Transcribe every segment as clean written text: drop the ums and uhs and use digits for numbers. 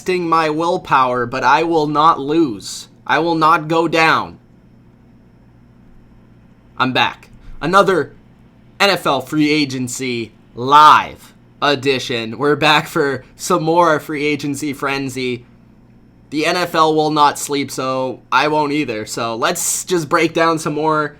testing my willpower, but I will not lose. I will not go down. I'm back. Another NFL free agency live edition. We're back for some more free agency frenzy. The NFL will not sleep, so I won't either. So let's just break down some more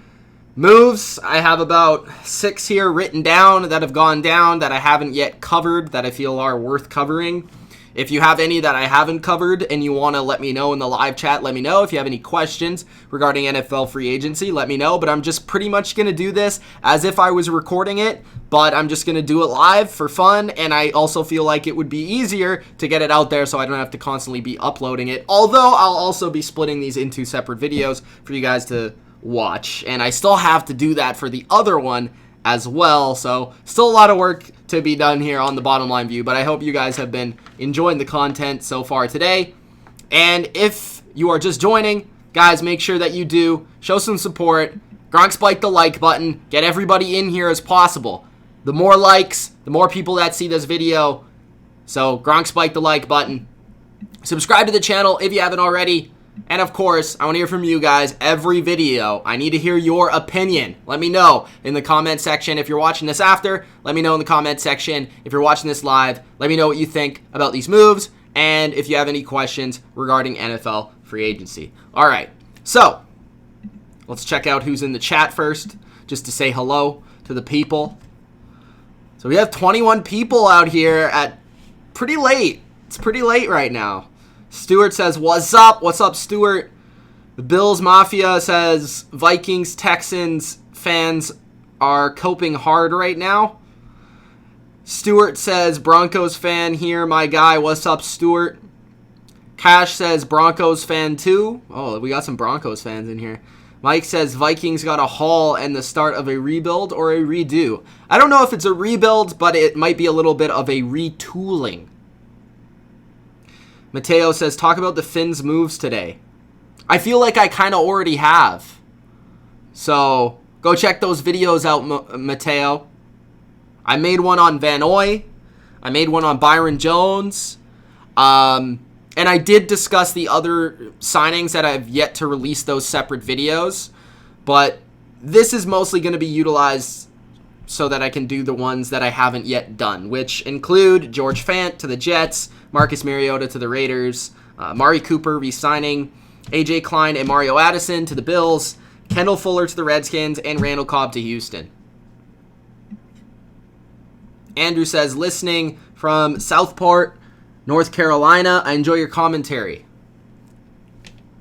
moves. I have about 6 here written down that have gone down that I haven't yet covered that I feel are worth covering. If you have any that I haven't covered and you want to let me know in the live chat, let me know. If you have any questions regarding NFL free agency, let me know. But I'm just pretty much going to do this as if I was recording it, but I'm just going to do it live for fun. And I also feel like it would be easier to get it out there so I don't have to constantly be uploading it. Although I'll also be splitting these into separate videos for you guys to watch. And I still have to do that for the other one as well. So still a lot of work to be done here on the Bottom Line View, but I hope you guys have been enjoying the content so far today. And if you are just joining, guys, make sure that you do show some support. Gronk spike the like button. Get everybody in here as possible. The more likes, the more people that see this video. So Gronk spike the like button. Subscribe to the channel if you haven't already. And of course, I want to hear from you guys every video. I need to hear your opinion. Let me know in the comment section. If you're watching this after, let me know in the comment section. If you're watching this live, let me know what you think about these moves. And if you have any questions regarding NFL free agency. All right, so let's check out who's in the chat first, just to say hello to the people. So we have 21 people out here at pretty late. It's pretty late right now. Stuart says, what's up? What's up, Stuart? The Bills Mafia says, Vikings, Texans fans are coping hard right now. Stuart says, Broncos fan here, my guy. What's up, Stuart? Cash says, Broncos fan too. Oh, we got some Broncos fans in here. Mike says, Vikings got a haul and the start of a rebuild or a redo. I don't know if it's a rebuild, but it might be a little bit of a retooling. Mateo says, talk about the Finns' moves today. I feel like I kind of already have. So, go check those videos out, Mateo. I made one on Van Oy. I made one on Byron Jones. And I did discuss the other signings that I've yet to release those separate videos. But this is mostly going to be utilized so that I can do the ones that I haven't yet done, which include George Fant to the Jets, Marcus Mariota to the Raiders, Amari Cooper re-signing, AJ Klein and Mario Addison to the Bills, Kendall Fuller to the Redskins, and Randall Cobb to Houston. Andrew says, listening from Southport, North Carolina. I enjoy your commentary.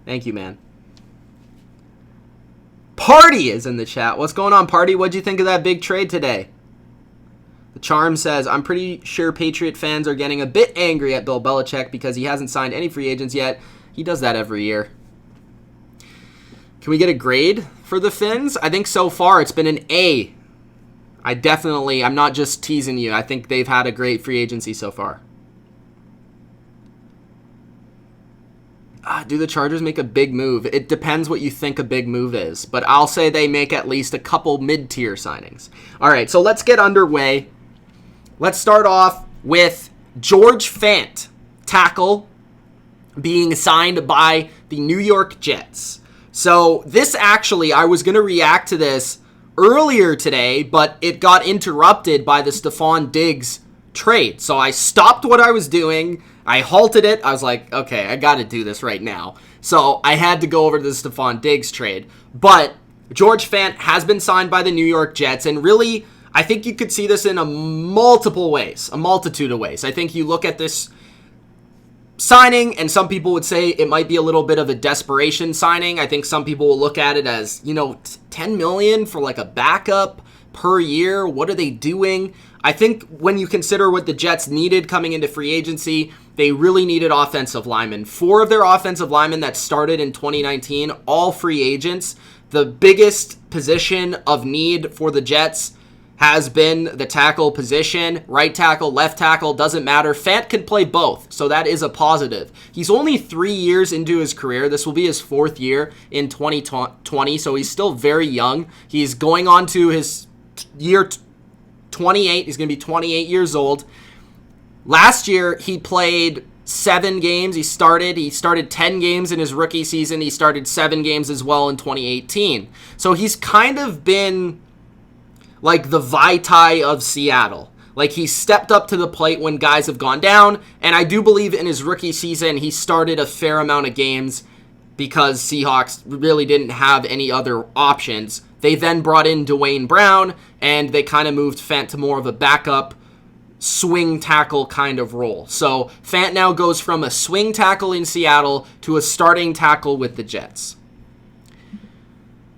Thank you, man. Party is in the chat. What's going on, Party? What'd you think of that big trade today? The Charm says, I'm pretty sure Patriot fans are getting a bit angry at Bill Belichick because he hasn't signed any free agents yet. He does that every year. Can we get a grade for the Finns? I think so far it's been an A. I'm not just teasing you. I think they've had a great free agency so far. Do the Chargers make a big move? It depends what you think a big move is, but I'll say they make at least a couple mid-tier signings. All right, so let's get underway. Let's start off with George Fant, tackle, being signed by the New York Jets. So this actually, I was going to react to this earlier today, but it got interrupted by the Stephon Diggs trade. So I stopped what I was doing. I halted it. I was like, okay, I got to do this right now. So I had to go over to the Stephon Diggs trade. But George Fant has been signed by the New York Jets, and really, I think you could see this in a multitude of ways. I think you look at this signing, and some people would say it might be a little bit of a desperation signing. I think some people will look at it as, $10 million for like a backup per year. What are they doing? I think when you consider what the Jets needed coming into free agency, they really needed offensive linemen. 4 of their offensive linemen that started in 2019, all free agents. The biggest position of need for the Jets has been the tackle position. Right tackle, left tackle, doesn't matter. Fant can play both, so that is a positive. He's only 3 years into his career. This will be his 4th year in 2020, so he's still very young. He's going on to his year 28. He's going to be 28 years old. Last year, he played 7 games. He started 10 games in his rookie season. He started 7 games as well in 2018. So he's kind of been like the Vitae of Seattle. Like, he stepped up to the plate when guys have gone down, and I do believe in his rookie season he started a fair amount of games because Seahawks really didn't have any other options. They then brought in Dwayne Brown, and they kind of moved Fant to more of a backup swing tackle kind of role. So Fant now goes from a swing tackle in Seattle to a starting tackle with the Jets.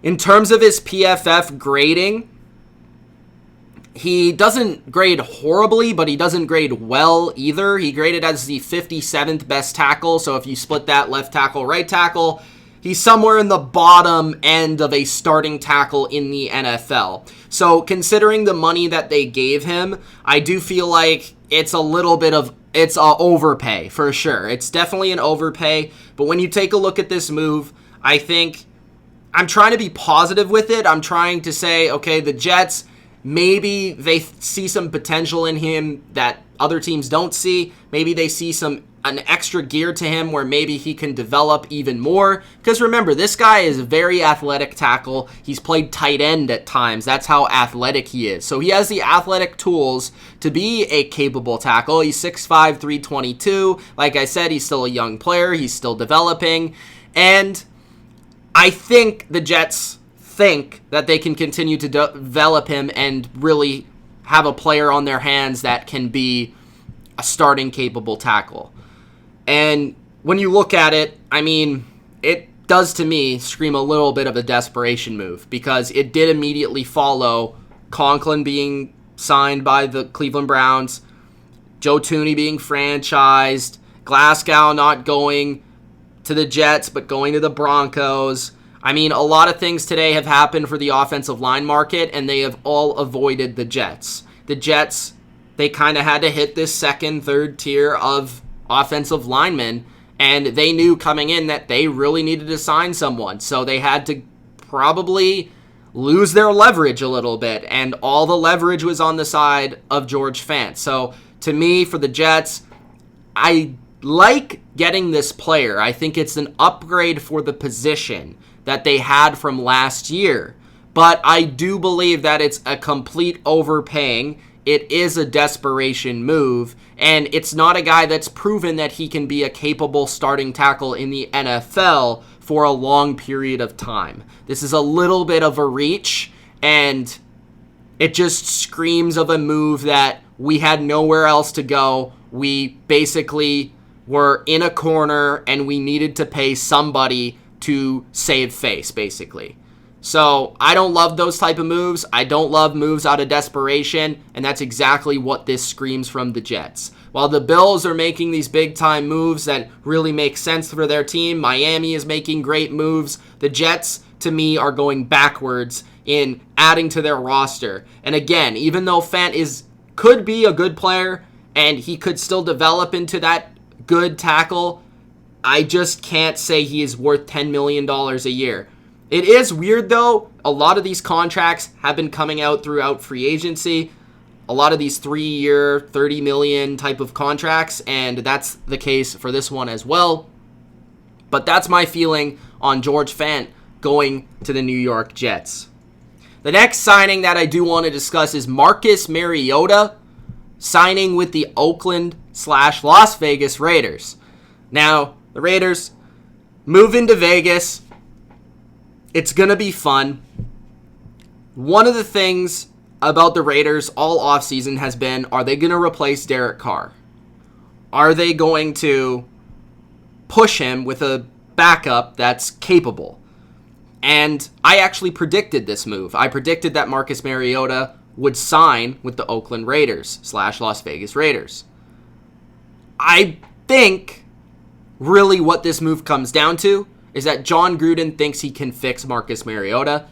In terms of his PFF grading, he doesn't grade horribly, but he doesn't grade well either. He graded as the 57th best tackle, so if you split that left tackle, right tackle, he's somewhere in the bottom end of a starting tackle in the NFL. So considering the money that they gave him, I do feel like it's a overpay for sure. It's definitely an overpay, but when you take a look at this move, I think I'm trying to be positive with it. I'm trying to say, okay, the Jets, maybe they see some potential in him that other teams don't see. Maybe they see an extra gear to him where maybe he can develop even more. Because remember, this guy is a very athletic tackle. He's played tight end at times. That's how athletic he is. So he has the athletic tools to be a capable tackle. He's 6'5", 322. Like I said, he's still a young player. He's still developing. And I think the Jets think that they can continue to develop him and really have a player on their hands that can be a starting capable tackle. And when you look at it, I mean, it does to me scream a little bit of a desperation move because it did immediately follow Conklin being signed by the Cleveland Browns, Joe Thuney being franchised, Glasgow not going to the Jets but going to the Broncos. I mean, a lot of things today have happened for the offensive line market, and they have all avoided the Jets. The Jets, they kind of had to hit this second, third tier of offensive linemen, and they knew coming in that they really needed to sign someone. So they had to probably lose their leverage a little bit, and all the leverage was on the side of George Fant. So to me, for the Jets, I like getting this player. I think it's an upgrade for the position that they had from last year. But I do believe that it's a complete overpaying. It is a desperation move, and it's not a guy that's proven that he can be a capable starting tackle in the NFL for a long period of time. This is a little bit of a reach, and it just screams of a move that we had nowhere else to go. We basically were in a corner, and we needed to pay somebody to save face, basically. So I don't love those type of moves. I don't love moves out of desperation, and that's exactly what this screams from the Jets. While the Bills are making these big-time moves that really make sense for their team, Miami is making great moves. The Jets, to me, are going backwards in adding to their roster. And again, even though Fant could be a good player, and he could still develop into that good tackle, I just can't say he is worth $10 million a year. It is weird, though. A lot of these contracts have been coming out throughout free agency. A lot of these 3-year, $30 million type of contracts, and that's the case for this one as well. But that's my feeling on George Fant going to the New York Jets. The next signing that I do want to discuss is Marcus Mariota signing with the Oakland/Las Vegas Raiders. Now, the Raiders move into Vegas. It's going to be fun. One of the things about the Raiders all offseason has been, are they going to replace Derek Carr? Are they going to push him with a backup that's capable? And I actually predicted this move. I predicted that Marcus Mariota would sign with the Oakland Raiders/Las Vegas Raiders. I think really what this move comes down to is that John Gruden thinks he can fix Marcus Mariota.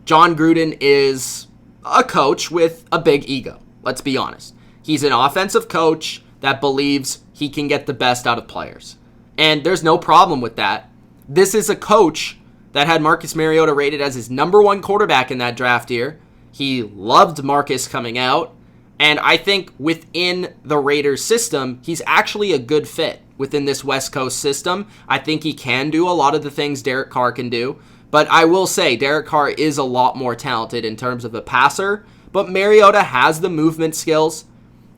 John Gruden is a coach with a big ego. Let's be honest. He's an offensive coach that believes he can get the best out of players. And there's no problem with that. This is a coach that had Marcus Mariota rated as his number 1 quarterback in that draft year. He loved Marcus coming out. And I think within the Raiders system, he's actually a good fit within this West Coast system. I think he can do a lot of the things Derek Carr can do. But I will say Derek Carr is a lot more talented in terms of a passer. But Mariota has the movement skills.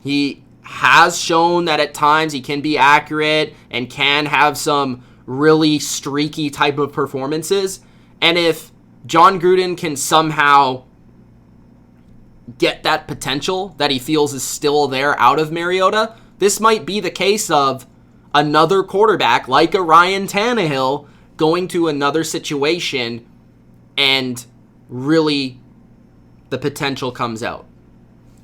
He has shown that at times he can be accurate and can have some really streaky type of performances. And if John Gruden can somehow get that potential that he feels is still there out of Mariota, this might be the case of another quarterback like a Ryan Tannehill going to another situation and really the potential comes out.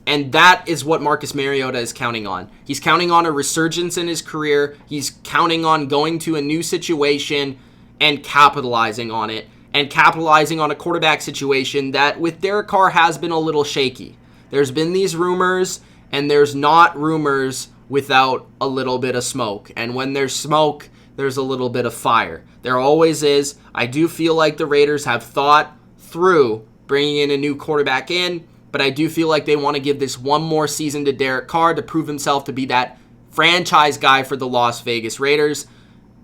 And that is what Marcus Mariota is counting on. He's counting on a resurgence in his career. He's counting on going to a new situation and capitalizing on it. And capitalizing on a quarterback situation that with Derek Carr has been a little shaky. There's been these rumors, and there's not rumors without a little bit of smoke. And when there's smoke, there's a little bit of fire. There always is. I do feel like the Raiders have thought through bringing in a new quarterback in, but I do feel like they want to give this one more season to Derek Carr to prove himself to be that franchise guy for the Las Vegas Raiders.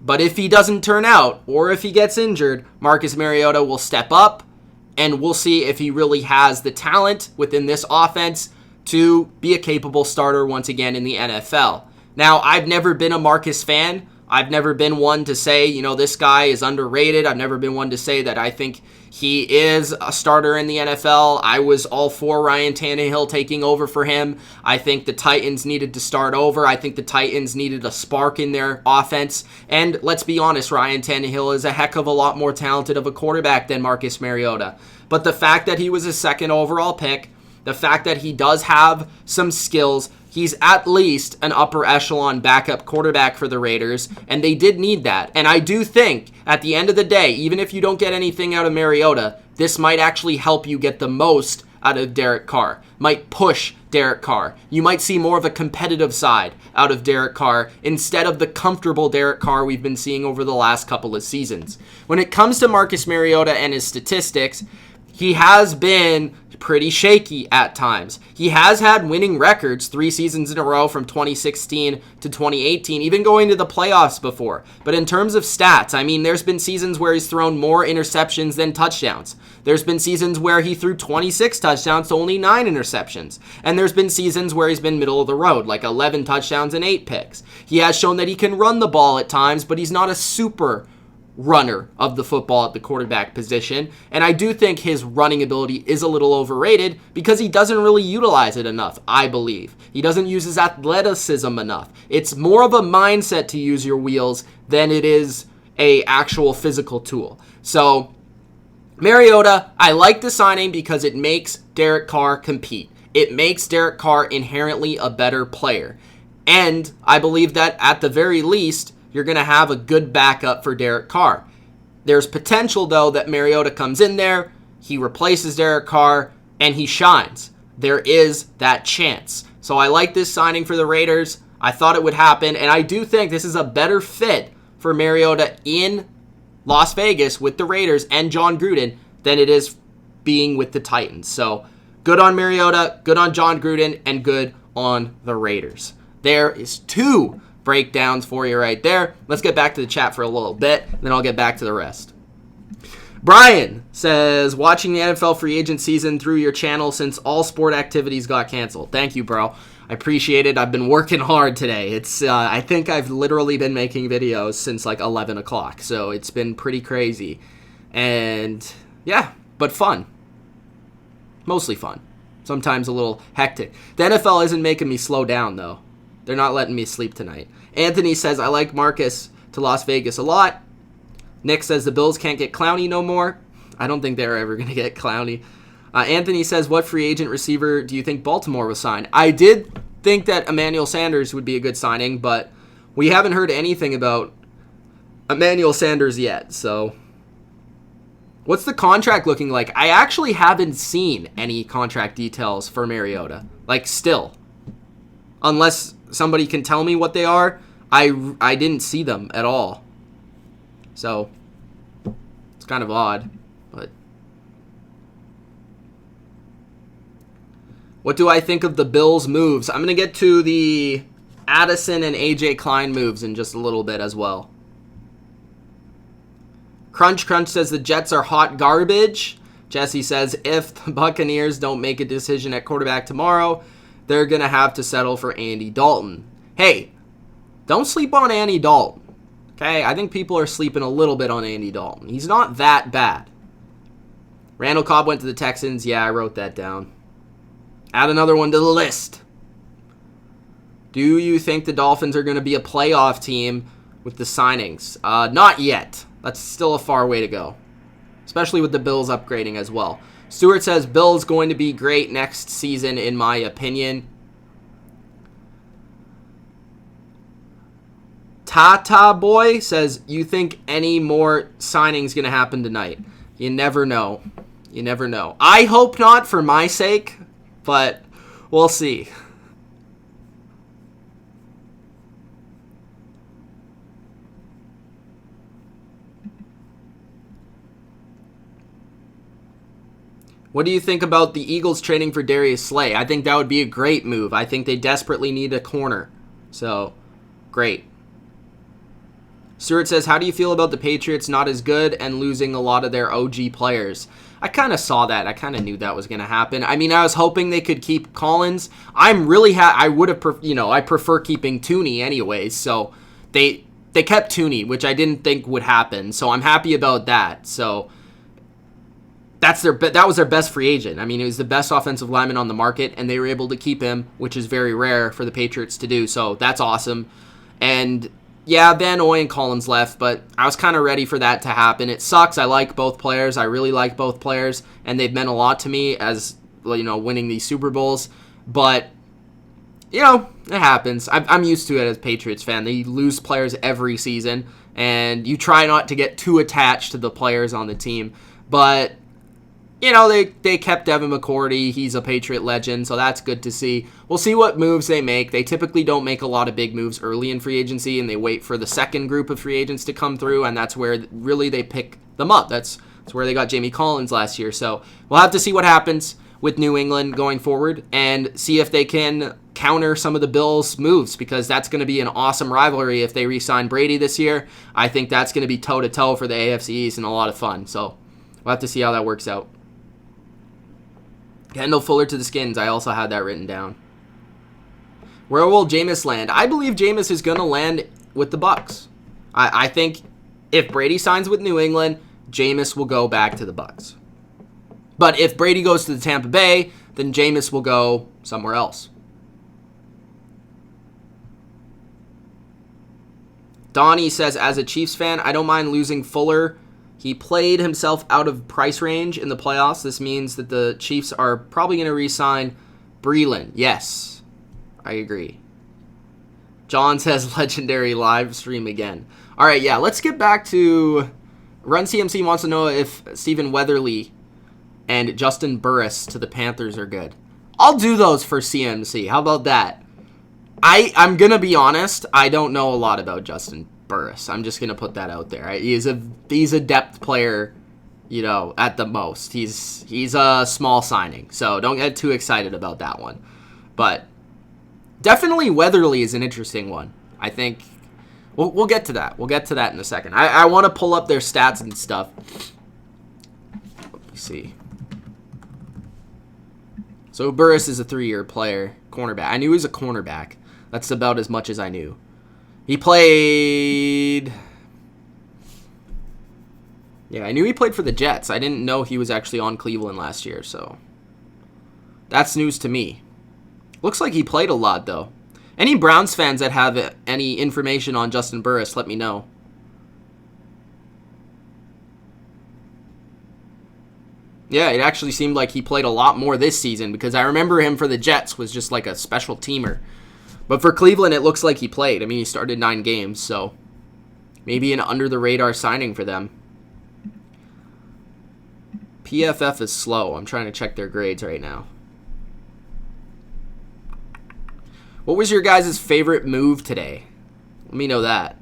But if he doesn't turn out, or if he gets injured, Marcus Mariota will step up, and we'll see if he really has the talent within this offense to be a capable starter once again in the NFL. Now, I've never been a Marcus fan. I've never been one to say, this guy is underrated. I've never been one to say that I think he is a starter in the NFL. I was all for Ryan Tannehill taking over for him. I think the Titans needed to start over. I think the Titans needed a spark in their offense. And let's be honest, Ryan Tannehill is a heck of a lot more talented of a quarterback than Marcus Mariota. But the fact that he was a second overall pick, the fact that he does have some skills, he's at least an upper echelon backup quarterback for the Raiders, and they did need that. And I do think, at the end of the day, even if you don't get anything out of Mariota, this might actually help you get the most out of Derek Carr. Might push Derek Carr. You might see more of a competitive side out of Derek Carr instead of the comfortable Derek Carr we've been seeing over the last couple of seasons. When it comes to Marcus Mariota and his statistics, he has been pretty shaky at times. He has had winning records 3 seasons in a row from 2016 to 2018, even going to the playoffs before. But in terms of stats, there's been seasons where he's thrown more interceptions than touchdowns. There's been seasons where he threw 26 touchdowns to only 9 interceptions. And there's been seasons where he's been middle of the road, like 11 touchdowns and 8 picks. He has shown that he can run the ball at times, but he's not a super runner of the football at the quarterback position. And I do think his running ability is a little overrated because he doesn't really utilize it enough, I believe. He doesn't use his athleticism enough. It's more of a mindset to use your wheels than it is a actual physical tool. So Mariota, I like the signing because it makes Derek Carr compete. It makes Derek Carr inherently a better player. And I believe that at the very least, you're going to have a good backup for Derek Carr. There's potential, though, that Mariota comes in there, he replaces Derek Carr, and he shines. There is that chance. So I like this signing for the Raiders. I thought it would happen, and I do think this is a better fit for Mariota in Las Vegas with the Raiders and John Gruden than it is being with the Titans. So good on Mariota, good on John Gruden, and good on the Raiders. There is 2 breakdowns for you right there. Let's get back to the chat for a little bit, and then I'll get back to the rest. Brian says, watching the NFL free agent season through your channel since all sport activities got canceled. Thank you, bro. I appreciate it. I've been working hard today. I think I've literally been making videos since like 11 o'clock, so it's been pretty crazy. And yeah, but fun. Mostly fun. Sometimes a little hectic. The NFL isn't making me slow down, though. They're not letting me sleep tonight. Anthony says, I like Marcus to Las Vegas a lot. Nick says the Bills can't get Clowny no more. I don't think they're ever going to get Clowny. Anthony says, what free agent receiver do you think Baltimore will sign? I did think that Emmanuel Sanders would be a good signing, but we haven't heard anything about Emmanuel Sanders yet. So what's the contract looking like? I actually haven't seen any contract details for Mariota. Like, still. Unless somebody can tell me what they are, I didn't see them at all. So, it's kind of odd. But What do I think of the Bills' moves? I'm going to get to the Addison and AJ Klein moves in just a little bit as well. Crunch says the Jets are hot garbage. Jesse says if the Buccaneers don't make a decision at quarterback tomorrow, they're going to have to settle for Andy Dalton. Hey, don't sleep on Andy Dalton. Okay, I think people are sleeping a little bit on Andy Dalton. He's not that bad. Randall Cobb went to the Texans. Yeah, I wrote that down. Add another one to the list. Do you think the Dolphins are going to be a playoff team with the signings? Not yet. That's still a far way to go, especially with the Bills upgrading as well. Stewart says Bills going to be great next season, in my opinion. Tata Boy says, you think any more signings going to happen tonight? You never know. You never know. I hope not for my sake, but we'll see. What do you think about the Eagles trading for Darius Slay? I think that would be a great move. I think they desperately need a corner. So, great. Stewart says, how do you feel about the Patriots not as good and losing a lot of their OG players? I kind of saw that. I kind of knew that was going to happen. I mean, I was hoping they could keep Collins. I'm really I would have, I prefer keeping Tooney anyways. So they kept Tooney, which I didn't think would happen. So I'm happy about that. So that was their best free agent. I mean, he was the best offensive lineman on the market, and they were able to keep him, which is very rare for the Patriots to do. So that's awesome. And yeah, Van Noy and Collins left, but I was kind of ready for that to happen. It sucks. I like both players. I really like both players, and they've meant a lot to me as, winning these Super Bowls. But, it happens. I'm used to it as a Patriots fan. They lose players every season, and you try not to get too attached to the players on the team. But they kept Devin McCourty. He's a Patriot legend, so that's good to see. We'll see what moves they make. They typically don't make a lot of big moves early in free agency, and they wait for the second group of free agents to come through, and that's where really they pick them up. That's where they got Jamie Collins last year. So we'll have to see what happens with New England going forward and see if they can counter some of the Bills' moves, because that's going to be an awesome rivalry if they re-sign Brady this year. I think that's going to be toe-to-toe for the AFC East and a lot of fun. So we'll have to see how that works out. Kendall Fuller to the Skins. I also had that written down. Where will Jameis land? I believe Jameis is going to land with the Bucs. I think if Brady signs with New England, Jameis will go back to the Bucs. But if Brady goes to the Tampa Bay, then Jameis will go somewhere else. Donnie says, as a Chiefs fan, I don't mind losing Fuller. He played himself out of price range in the playoffs. This means that the Chiefs are probably going to re-sign Breeland. Yes, I agree. John says legendary live stream again. All right, yeah, let's get back to Run CMC wants to know if Stephen Weatherly and Justin Burris to the Panthers are good. I'll do those for CMC. How about that? I'm going to be honest. I don't know a lot about Justin Burris. I'm just going to put that out there. He's a depth player, at the most. He's a small signing, so don't get too excited about that one. But definitely Weatherly is an interesting one. I think we'll get to that. We'll get to that in a second. I want to pull up their stats and stuff. Let me see. So Burris is a 3-year player, cornerback. I knew he was a cornerback. That's about as much as I knew. He played... Yeah, I knew he played for the Jets. I didn't know he was actually on Cleveland last year, so... That's news to me. Looks like he played a lot, though. Any Browns fans that have any information on Justin Burris, let me know. Yeah, it actually seemed like he played a lot more this season, because I remember him for the Jets was just like a special teamer. But for Cleveland, it looks like he played. I mean, he started 9 games, so maybe an under-the-radar signing for them. PFF is slow. I'm trying to check their grades right now. What was your guys' favorite move today? Let me know that.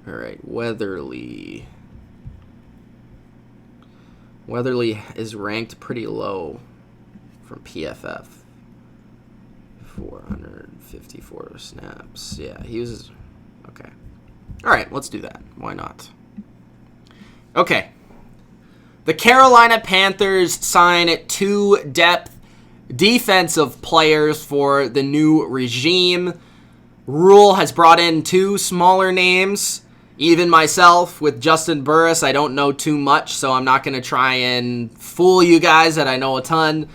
All right, Weatherly. Weatherly is ranked pretty low from PFF. 454 snaps. Yeah, he was... Okay. All right, let's do that. Why not? Okay. The Carolina Panthers sign 2 depth defensive players for the new regime. Rule has brought in 2 smaller names. Even myself, with Justin Burris, I don't know too much, so I'm not going to try and fool you guys that I know a ton.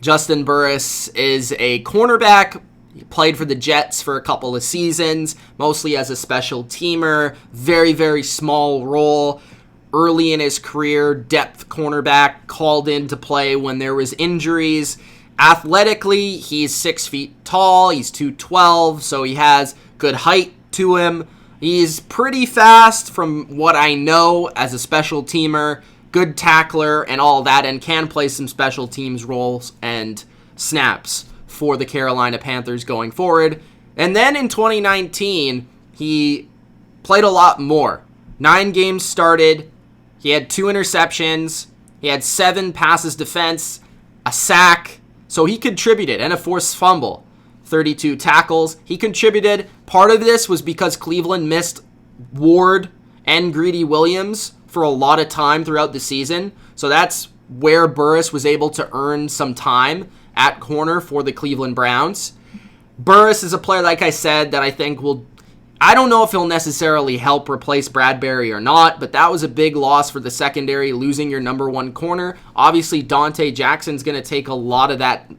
Justin Burris is a cornerback. He played for the Jets for a couple of seasons, mostly as a special teamer. Very, very small role. Early in his career, depth cornerback, called in to play when there was injuries. Athletically, he's 6 feet tall. He's 212, so he has good height to him. He's pretty fast from what I know as a special teamer, good tackler and all that, and can play some special teams roles and snaps for the Carolina Panthers going forward. And then in 2019, he played a lot more. 9 games started. He had 2 interceptions. He had 7 passes defense, a sack. So he contributed, and a forced fumble. 32 tackles. He contributed. Part of this was because Cleveland missed Ward and Greedy Williams for a lot of time throughout the season. So that's where Burris was able to earn some time at corner for the Cleveland Browns. Burris is a player, like I said, that I think will... I don't know if he'll necessarily help replace Bradbury or not, but that was a big loss for the secondary, losing your number 1 corner. Obviously, Dante Jackson's going to take a lot of that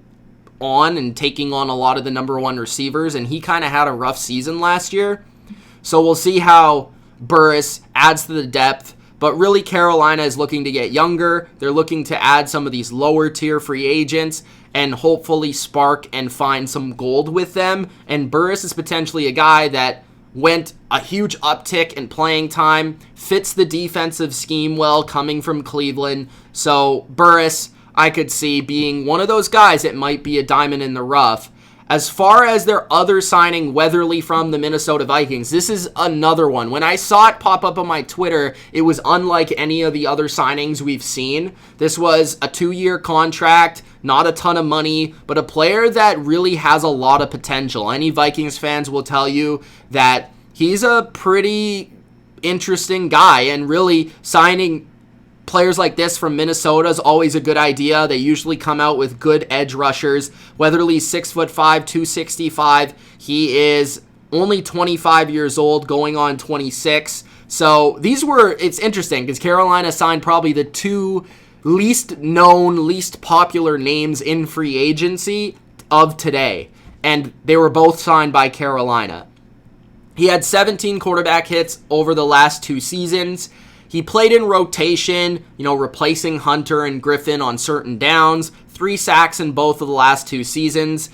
on and taking on a lot of the number 1 receivers, and he kind of had a rough season last year. So we'll see how Burris adds to the depth, but really Carolina is looking to get younger. They're looking to add some of these lower tier free agents and hopefully spark and find some gold with them. And Burris is potentially a guy that went a huge uptick in playing time, fits the defensive scheme well coming from Cleveland. So Burris, I could see being one of those guys that might be a diamond in the rough. As far as their other signing, Weatherly from the Minnesota Vikings, this is another one. When I saw it pop up on my Twitter, it was unlike any of the other signings we've seen. This was a 2-year contract, not a ton of money, but a player that really has a lot of potential. Any Vikings fans will tell you that he's a pretty interesting guy, and really signing players like this from Minnesota is always a good idea. They usually come out with good edge rushers. Weatherly's 6'5", 265. He is only 25 years old, going on 26. So it's interesting because Carolina signed probably the 2 least known, least popular names in free agency of today. And they were both signed by Carolina. He had 17 quarterback hits over the last 2 seasons. He played in rotation, replacing Hunter and Griffin on certain downs. 3 sacks in both of the last 2 seasons.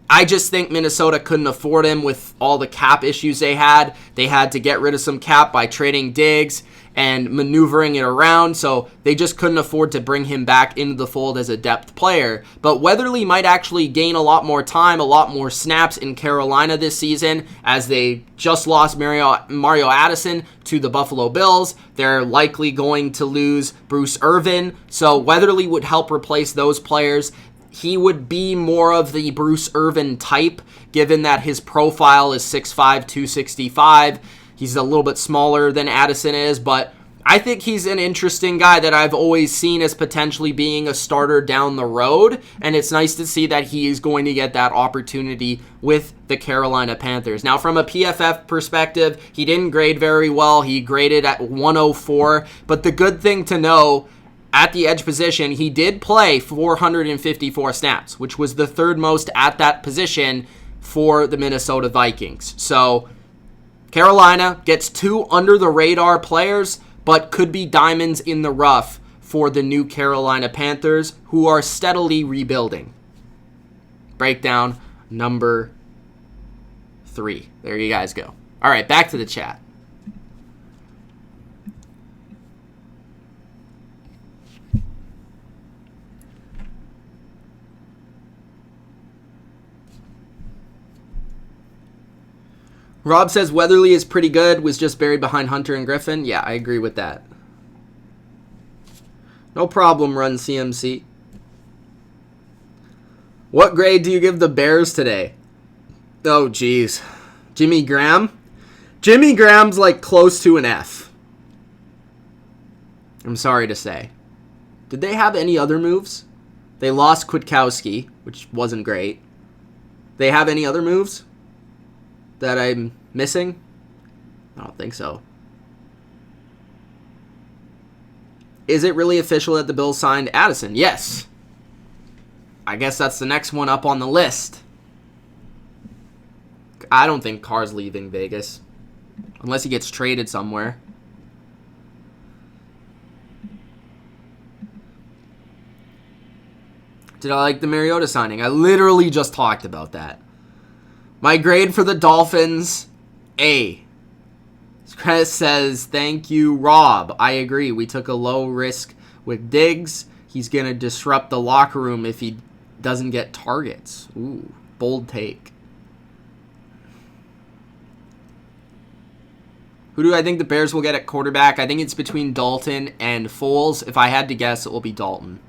I just think Minnesota couldn't afford him with all the cap issues they had. They had to get rid of some cap by trading Diggs and maneuvering it around, so they just couldn't afford to bring him back into the fold as a depth player. But Weatherly might actually gain a lot more time, a lot more snaps in Carolina this season, as they just lost Mario Addison to the Buffalo Bills. They're likely going to lose Bruce Irvin, so Weatherly would help replace those players. He would be more of the Bruce Irvin type, given that his profile is 6'5", 265. He's a little bit smaller than Addison is, but I think he's an interesting guy that I've always seen as potentially being a starter down the road, and it's nice to see that he is going to get that opportunity with the Carolina Panthers. Now, from a PFF perspective, he didn't grade very well. He graded at 104, but the good thing to know, at the edge position, he did play 454 snaps, which was the 3rd most at that position for the Minnesota Vikings. So Carolina gets 2 under-the-radar players, but could be diamonds in the rough for the new Carolina Panthers, who are steadily rebuilding. Breakdown number 3. There you guys go. All right, back to the chat. Rob says Weatherly is pretty good, was just buried behind Hunter and Griffin. Yeah, I agree with that. No problem, Run CMC. What grade do you give the Bears today? Oh, geez. Jimmy Graham? Jimmy Graham's like close to an F. I'm sorry to say. Did they have any other moves? They lost Kwiatkowski, which wasn't great. They have any other moves that I'm missing? I don't think so. Is it really official that the Bills signed Addison? Yes. I guess that's the next one up on the list. I don't think Carr's leaving Vegas. Unless he gets traded somewhere. Did I like the Mariota signing? I literally just talked about that. My grade for the Dolphins, A. Chris says, thank you, Rob. I agree. We took a low risk with Diggs. He's going to disrupt the locker room if he doesn't get targets. Ooh, bold take. Who do I think the Bears will get at quarterback? I think it's between Dalton and Foles. If I had to guess, it will be Dalton.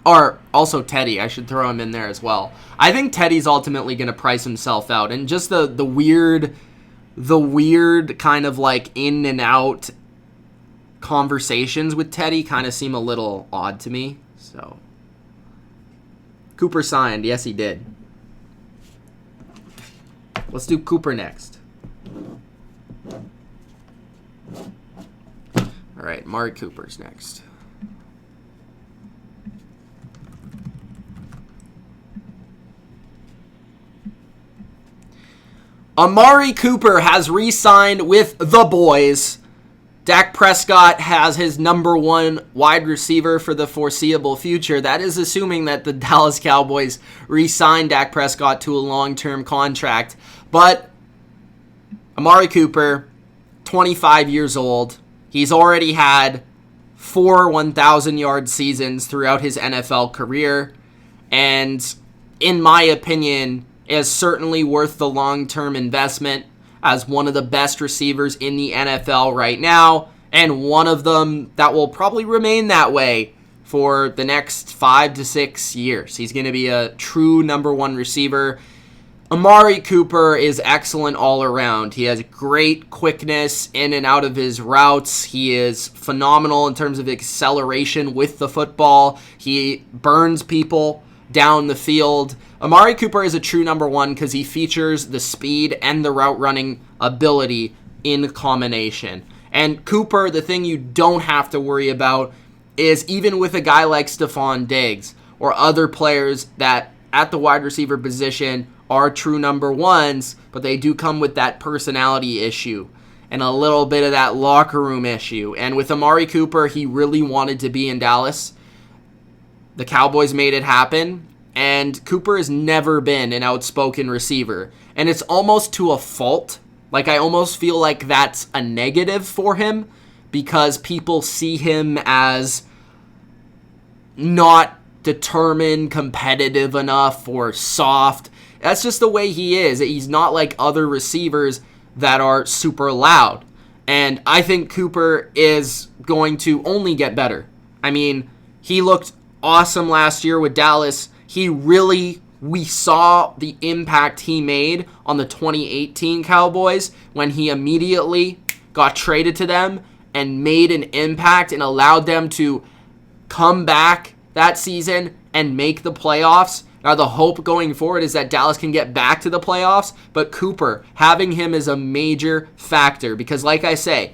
Or also Teddy. I should throw him in there as well. I think Teddy's ultimately going to price himself out. And just the weird kind of like in and out conversations with Teddy kind of seem a little odd to me. So Cooper signed. Yes, he did. Let's do Cooper next. All right, Amari Cooper's next. Amari Cooper has re-signed with the boys. Dak Prescott has his number one wide receiver for the foreseeable future. That is assuming that the Dallas Cowboys re-sign Dak Prescott to a long-term contract. But Amari Cooper, 25 years old. He's already had 4 1,000-yard seasons throughout his NFL career. And in my opinion, is certainly worth the long-term investment as one of the best receivers in the NFL right now, and one of them that will probably remain that way for the next 5 to 6 years. He's going to be a true number one receiver. Amari Cooper is excellent all around. He has great quickness in and out of his routes. He is phenomenal in terms of acceleration with the football. He burns people down the field. Amari Cooper is a true number one because he features the speed and the route running ability in combination. And Cooper, the thing you don't have to worry about is even with a guy like Stephon Diggs or other players that at the wide receiver position are true number ones, but they do come with that personality issue and a little bit of that locker room issue. And with Amari Cooper, he really wanted to be in Dallas. The Cowboys made it happen, and Cooper has never been an outspoken receiver. And it's almost to a fault. Like, I almost feel like that's a negative for him because people see him as not determined, competitive enough, or soft. That's just the way he is. He's not like other receivers that are super loud. And I think Cooper is going to only get better. I mean, he looked awesome last year with Dallas. We saw the impact he made on the 2018 Cowboys when he immediately got traded to them and made an impact and allowed them to come back that season and make the playoffs. Now, the hope going forward is that Dallas can get back to the playoffs, but Cooper, having him is a major factor because, like I say,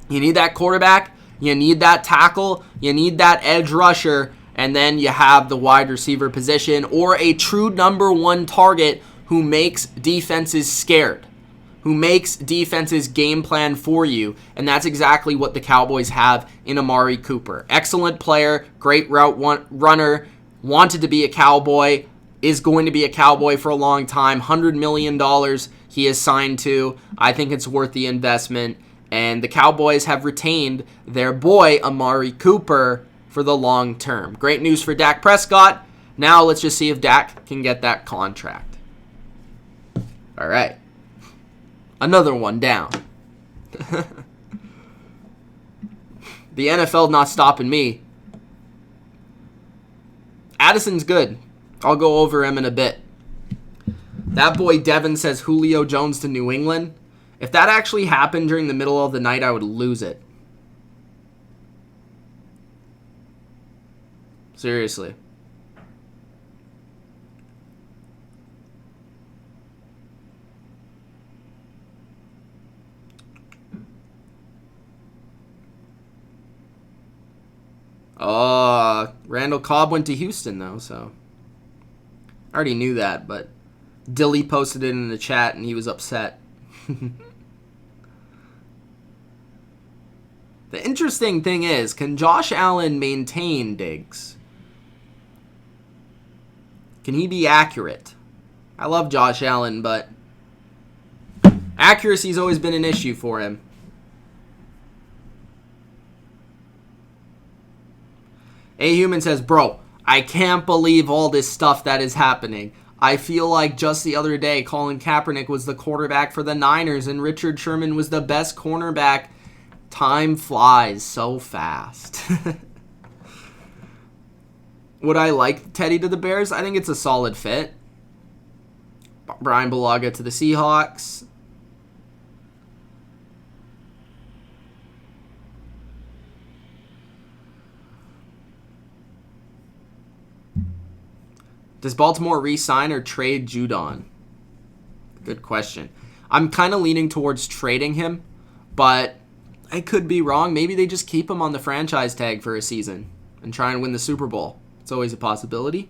you need that quarterback, you need that tackle, you need that edge rusher, and then you have the wide receiver position or a true number one target who makes defenses scared, who makes defenses game plan for you, and that's exactly what the Cowboys have in Amari Cooper. Excellent player, great route runner, wanted to be a Cowboy, is going to be a Cowboy for a long time. $100 million he is signed to. I think it's worth the investment, and the Cowboys have retained their boy Amari Cooper for the long term. Great news for Dak Prescott. Now let's just see if Dak can get that contract. All right. Another one down. The NFL not stopping me. Addison's good. I'll go over him in a bit. That boy Devin says Julio Jones to New England. If that actually happened during the middle of the night, I would lose it. Seriously. Randall Cobb went to Houston, though, so. I already knew that, but Dilly posted it in the chat, and he was upset. The interesting thing is, can Josh Allen maintain Diggs? Can he be accurate? I love Josh Allen, but accuracy's always been an issue for him. A Human says, bro, I can't believe all this stuff that is happening. I feel like just the other day, Colin Kaepernick was the quarterback for the Niners and Richard Sherman was the best cornerback. Time flies so fast. Would I like Teddy to the Bears? I think it's a solid fit. Brian Bulaga to the Seahawks. Does Baltimore re-sign or trade Judon? Good question. I'm kind of leaning towards trading him, but I could be wrong. Maybe they just keep him on the franchise tag for a season and try and win the Super Bowl. It's always a possibility.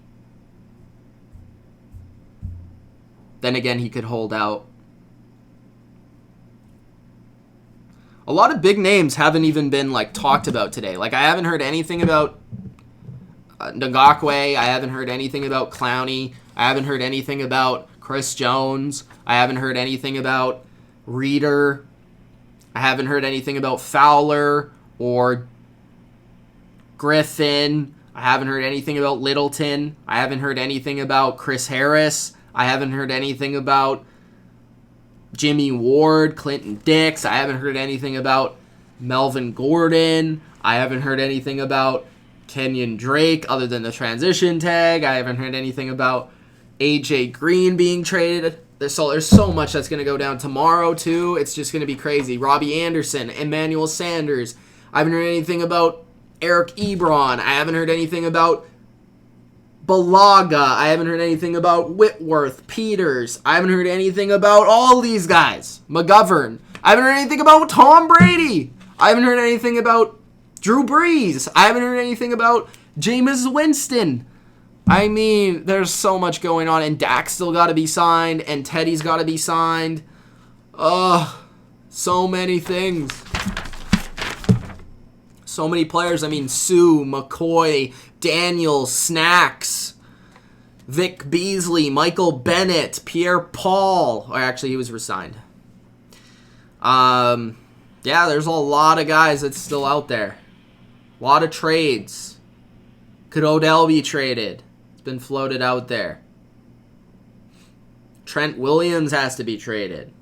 Then again, he could hold out. A lot of big names haven't even been talked about today. I haven't heard anything about Ngakwe. I haven't heard anything about Clowny. I haven't heard anything about Chris Jones. I haven't heard anything about Reeder. I haven't heard anything about Fowler or Griffin. I haven't heard anything about Littleton. I haven't heard anything about Chris Harris. I haven't heard anything about Jimmy Ward, Clinton Dix. I haven't heard anything about Melvin Gordon. I haven't heard anything about Kenyon Drake other than the transition tag. I haven't heard anything about AJ Green being traded. There's so much that's going to go down tomorrow, too. It's just going to be crazy. Robbie Anderson, Emmanuel Sanders. I haven't heard anything about Eric Ebron. I haven't heard anything about Balaga. I haven't heard anything about Whitworth, Peters. I haven't heard anything about all these guys. McGovern. I haven't heard anything about Tom Brady. I haven't heard anything about Drew Brees. I haven't heard anything about Jameis Winston. I mean, there's so much going on, and Dak's still got to be signed, and Teddy's got to be signed. So many things. So many players. I mean, Sue, McCoy, Daniel, Snacks, Vic Beasley, Michael Bennett, Pierre Paul. Or actually, he was resigned. Yeah, there's a lot of guys that's still out there. A lot of trades. Could Odell be traded? It's been floated out there. Trent Williams has to be traded.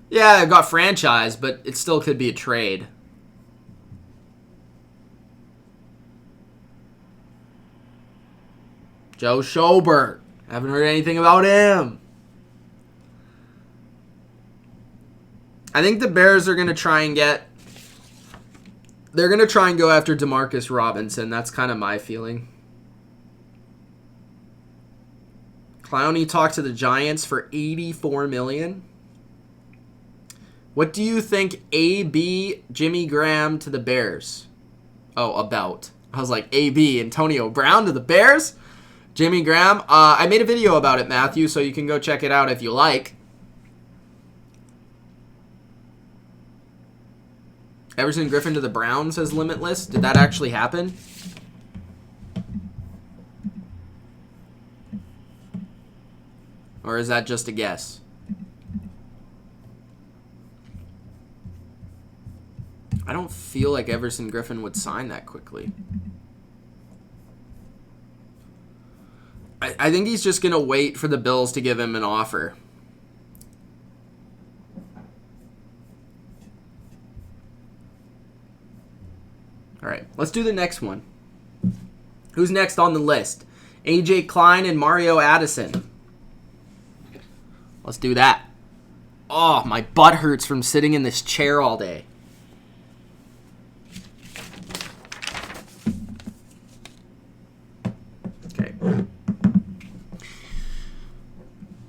Yeah, it got franchised, but it still could be a trade. Joe Schobert. Haven't heard anything about him. I think the Bears are going to try and they're going to try and go after Demarcus Robinson. That's kind of my feeling. Clowny talked to the Giants for $84 million. What do you think AB Jimmy Graham to the Bears? Oh, about. I was like, AB Antonio Brown to the Bears? Jimmy Graham? I made a video about it, Matthew, so you can go check it out if you like. Everson Griffin to the Browns says limitless. Did that actually happen? Or is that just a guess? I don't feel like Everson Griffin would sign that quickly. I think he's just going to wait for the Bills to give him an offer. Let's do the next one. Who's next on the list? AJ Klein and Mario Addison. Let's do that. Oh, my butt hurts from sitting in this chair all day. Okay.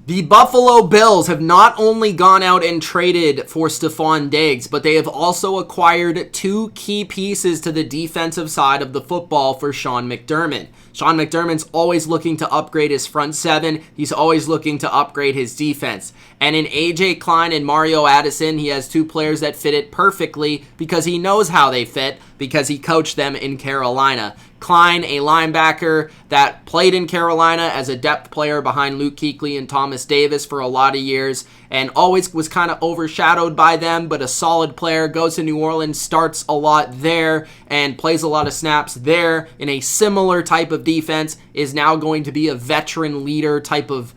The Buffalo Bills have not only gone out and traded for Stephon Diggs, but they have also acquired 2 key pieces to the defensive side of the football for Sean McDermott. Sean McDermott's always looking to upgrade his front 7. He's always looking to upgrade his defense. And in AJ Klein and Mario Addison, he has 2 players that fit it perfectly because he knows how they fit, because he coached them in Carolina. Klein, a linebacker that played in Carolina as a depth player behind Luke Kuechly and Thomas Davis for a lot of years, and always was kind of overshadowed by them, but a solid player, goes to New Orleans, starts a lot there, and plays a lot of snaps there in a similar type of defense, is now going to be a veteran leader type of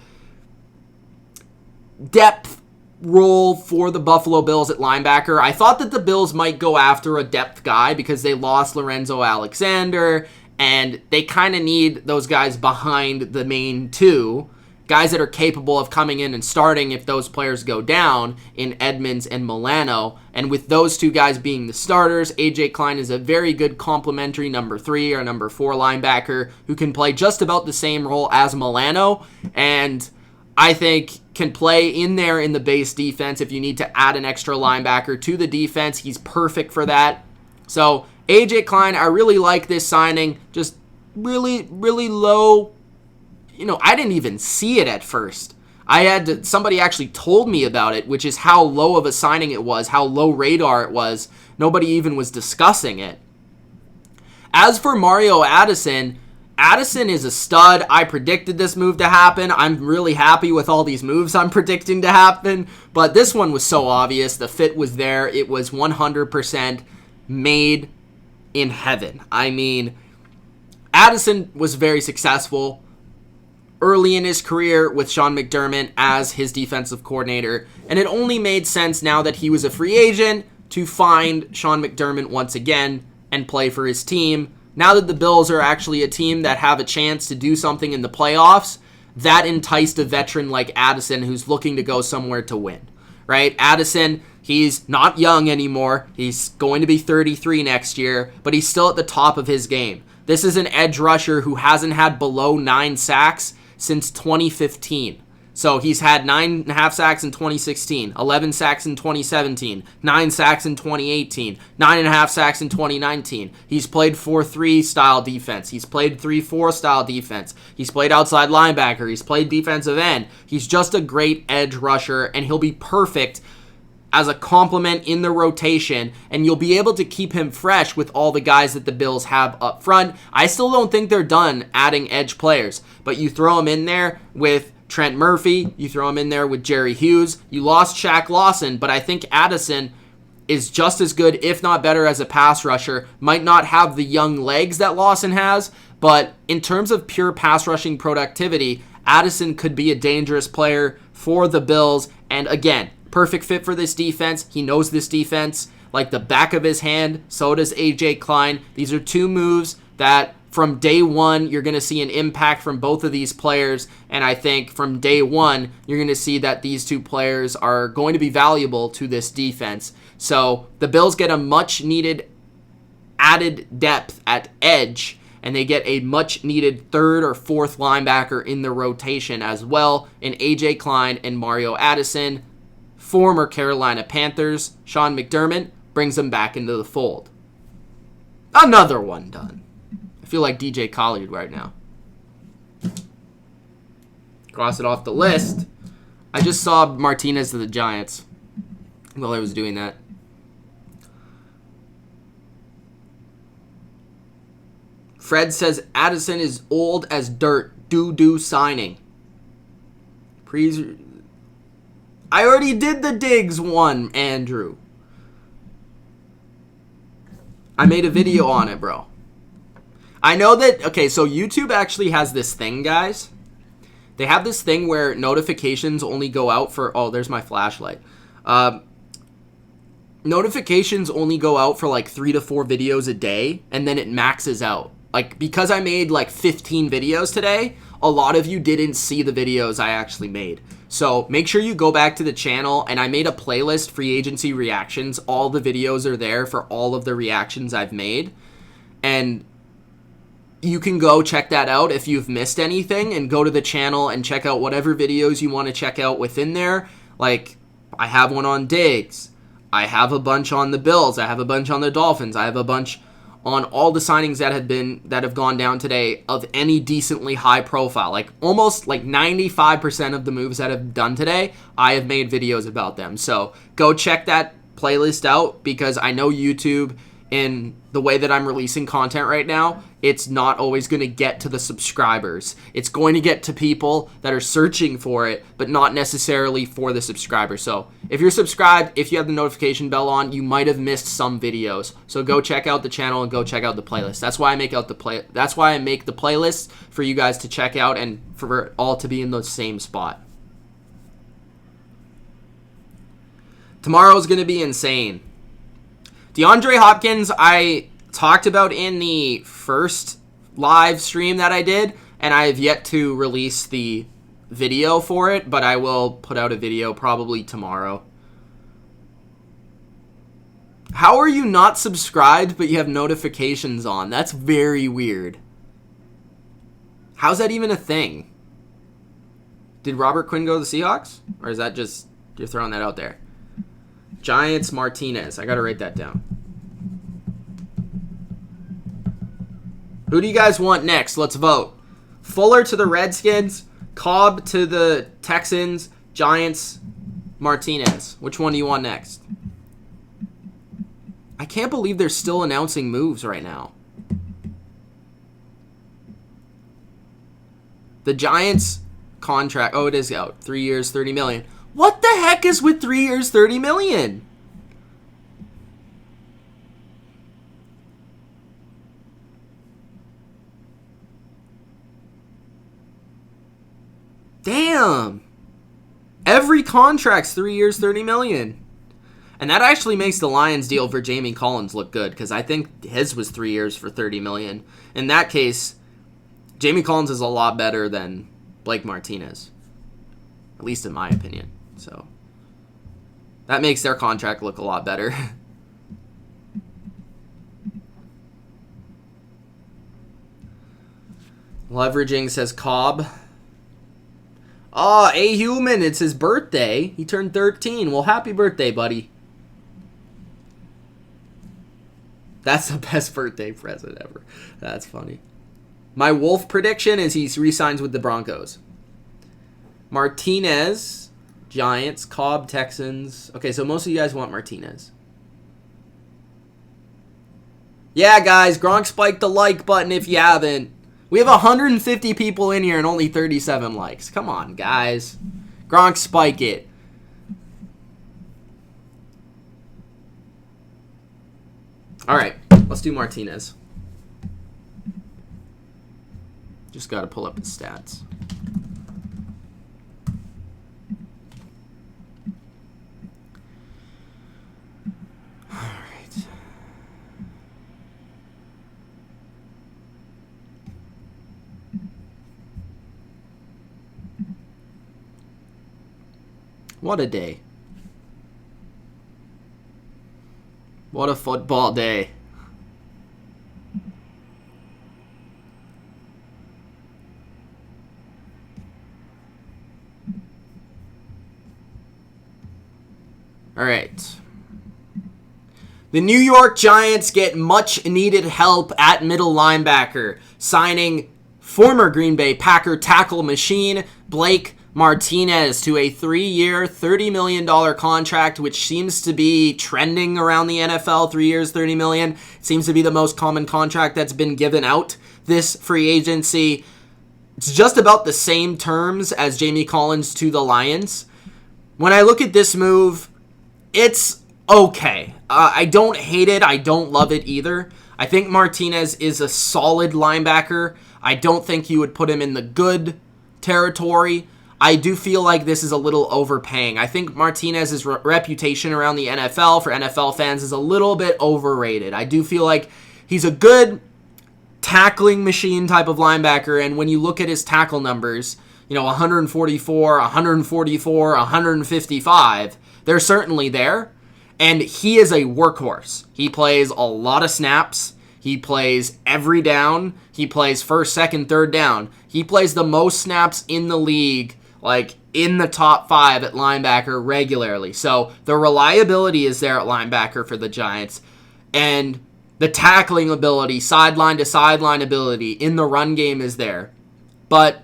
depth role for the Buffalo Bills at linebacker. I thought that the Bills might go after a depth guy because they lost Lorenzo Alexander, and they kind of need those guys behind the main 2, guys that are capable of coming in and starting if those players go down in Edmonds and Milano. And with those 2 guys being the starters, AJ Klein is a very good complementary number 3 or number 4 linebacker who can play just about the same role as Milano, and I think can play in there in the base defense. If you need to add an extra linebacker to the defense, he's perfect for that. So AJ Klein, I really like this signing. Just really, really low. I didn't even see it at first. Somebody actually told me about it, which is how low of a signing it was, how low radar it was. Nobody even was discussing it. As for Mario Addison, Addison is a stud. I predicted this move to happen. I'm really happy with all these moves I'm predicting to happen, but this one was so obvious. The fit was there. It was 100% made in heaven. I mean, Addison was very successful early in his career with Sean McDermott as his defensive coordinator, and it only made sense now that he was a free agent to find Sean McDermott once again and play for his team. Now that the Bills are actually a team that have a chance to do something in the playoffs, that enticed a veteran like Addison who's looking to go somewhere to win, right? Addison, he's not young anymore. He's going to be 33 next year, but he's still at the top of his game. This is an edge rusher who hasn't had below 9 sacks since 2015. So he's had 9.5 sacks in 2016, 11 sacks in 2017, 9 sacks in 2018, 9.5 sacks in 2019. He's played 4-3 style defense. He's played 3-4 style defense. He's played outside linebacker. He's played defensive end. He's just a great edge rusher, and he'll be perfect as a complement in the rotation, and you'll be able to keep him fresh with all the guys that the Bills have up front. I still don't think they're done adding edge players, but you throw him in there with Trent Murphy, you throw him in there with Jerry Hughes. You lost Shaq Lawson, but I think Addison is just as good, if not better, as a pass rusher. Might not have the young legs that Lawson has, but in terms of pure pass rushing productivity, Addison could be a dangerous player for the Bills. And again, perfect fit for this defense. He knows this defense like the back of his hand. So does AJ Klein. These are 2 moves that from day one, you're going to see an impact from both of these players, and I think from day one, you're going to see that these 2 players are going to be valuable to this defense. So the Bills get a much-needed added depth at edge, and they get a much-needed 3rd or 4th linebacker in the rotation as well in AJ Klein and Mario Addison. Former Carolina Panthers, Sean McDermott brings them back into the fold. Another one done. I feel like DJ Collier right now. Cross it off the list. I just saw Martinez to the Giants while I was doing that. Fred says Addison is old as dirt. Doo-doo signing. I already did the Diggs one, Andrew. I made a video on it, bro. I know that, okay, so YouTube actually has this thing, guys. They have this thing where notifications only go out for, oh, there's my flashlight. notifications only go out for like 3 to 4 videos a day, and then it maxes out. Like, because I made like 15 videos today, a lot of you didn't see the videos I actually made. So make sure you go back to the channel, and I made a playlist, free agency reactions. All the videos are there for all of the reactions I've made. And you can go check that out if you've missed anything, and go to the channel and check out whatever videos you want to check out within there. Like, I have one on Diggs. I have a bunch on the Bills. I have a bunch on the Dolphins. I have a bunch on all the signings that have gone down today of any decently high profile. Like, almost like 95% of the moves that have done today, I have made videos about them. So go check that playlist out, because I know YouTube, in the way that I'm releasing content right now, it's not always going to get to the subscribers. It's going to get to people that are searching for it, but not necessarily for the subscribers. So if you're subscribed, if you have the notification bell on, you might have missed some videos. So go check out the channel and go check out the playlist. That's why I make the playlist for you guys to check out, and for it all to be in the same spot. Tomorrow is going to be insane. Deandre Hopkins, I talked about in the first live stream that I did, and I have yet to release the video for it, but I will put out a video probably tomorrow. How are you not subscribed, but you have notifications on? That's very weird. How's that even a thing? Did Robert Quinn go to the Seahawks? Or is that just, you're throwing that out there? Giants, Martinez. I got to write that down. Who do you guys want next? Let's vote. Fuller to the Redskins, Cobb to the Texans, Giants, Martinez. Which one do you want next? I can't believe they're still announcing moves right now. The Giants contract. Oh, it is out. 3 years, $30 million. What the heck is with 3 years, $30 million? Damn. Every contract's 3 years, $30 million. And that actually makes the Lions deal for Jamie Collins look good, because I think his was 3 years for $30 million. In that case, Jamie Collins is a lot better than Blake Martinez, at least in my opinion. So that makes their contract look a lot better. Leveraging says Cobb. Oh, A Human, it's his birthday. He turned 13. Well, happy birthday, buddy. That's the best birthday present ever. That's funny. My Wolf prediction is he re-signs with the Broncos. Martinez, Giants. Cobb, Texans. Okay, so most of you guys want Martinez. Yeah, guys, Gronk spiked the like button if you haven't. We have 150 people in here and only 37 likes. Come on, guys. Gronk, spike it. All right, let's do Martinez. Just got to pull up his stats. All right. What a day. What a football day. All right. The New York Giants get much needed help at middle linebacker, signing former Green Bay Packer tackle machine Blake Martinez to a 3-year, $30 million contract, which seems to be trending around the NFL. 3 years, $30 million. It seems to be the most common contract that's been given out this free agency. It's just about the same terms as Jamie Collins to the Lions. When I look at this move, it's okay. I don't hate it. I don't love it either. I think Martinez is a solid linebacker. I don't think you would put him in the good territory. I do feel like this is a little overpaying. I think Martinez's reputation around the NFL for NFL fans is a little bit overrated. I do feel like he's a good tackling machine type of linebacker, and when you look at his tackle numbers, 144, 144, 155, they're certainly there, and he is a workhorse. He plays a lot of snaps. He plays every down. He plays first, second, third down. He plays the most snaps in the league, like in the top 5 at linebacker regularly. So the reliability is there at linebacker for the Giants, and the tackling ability, sideline to sideline ability in the run game is there. But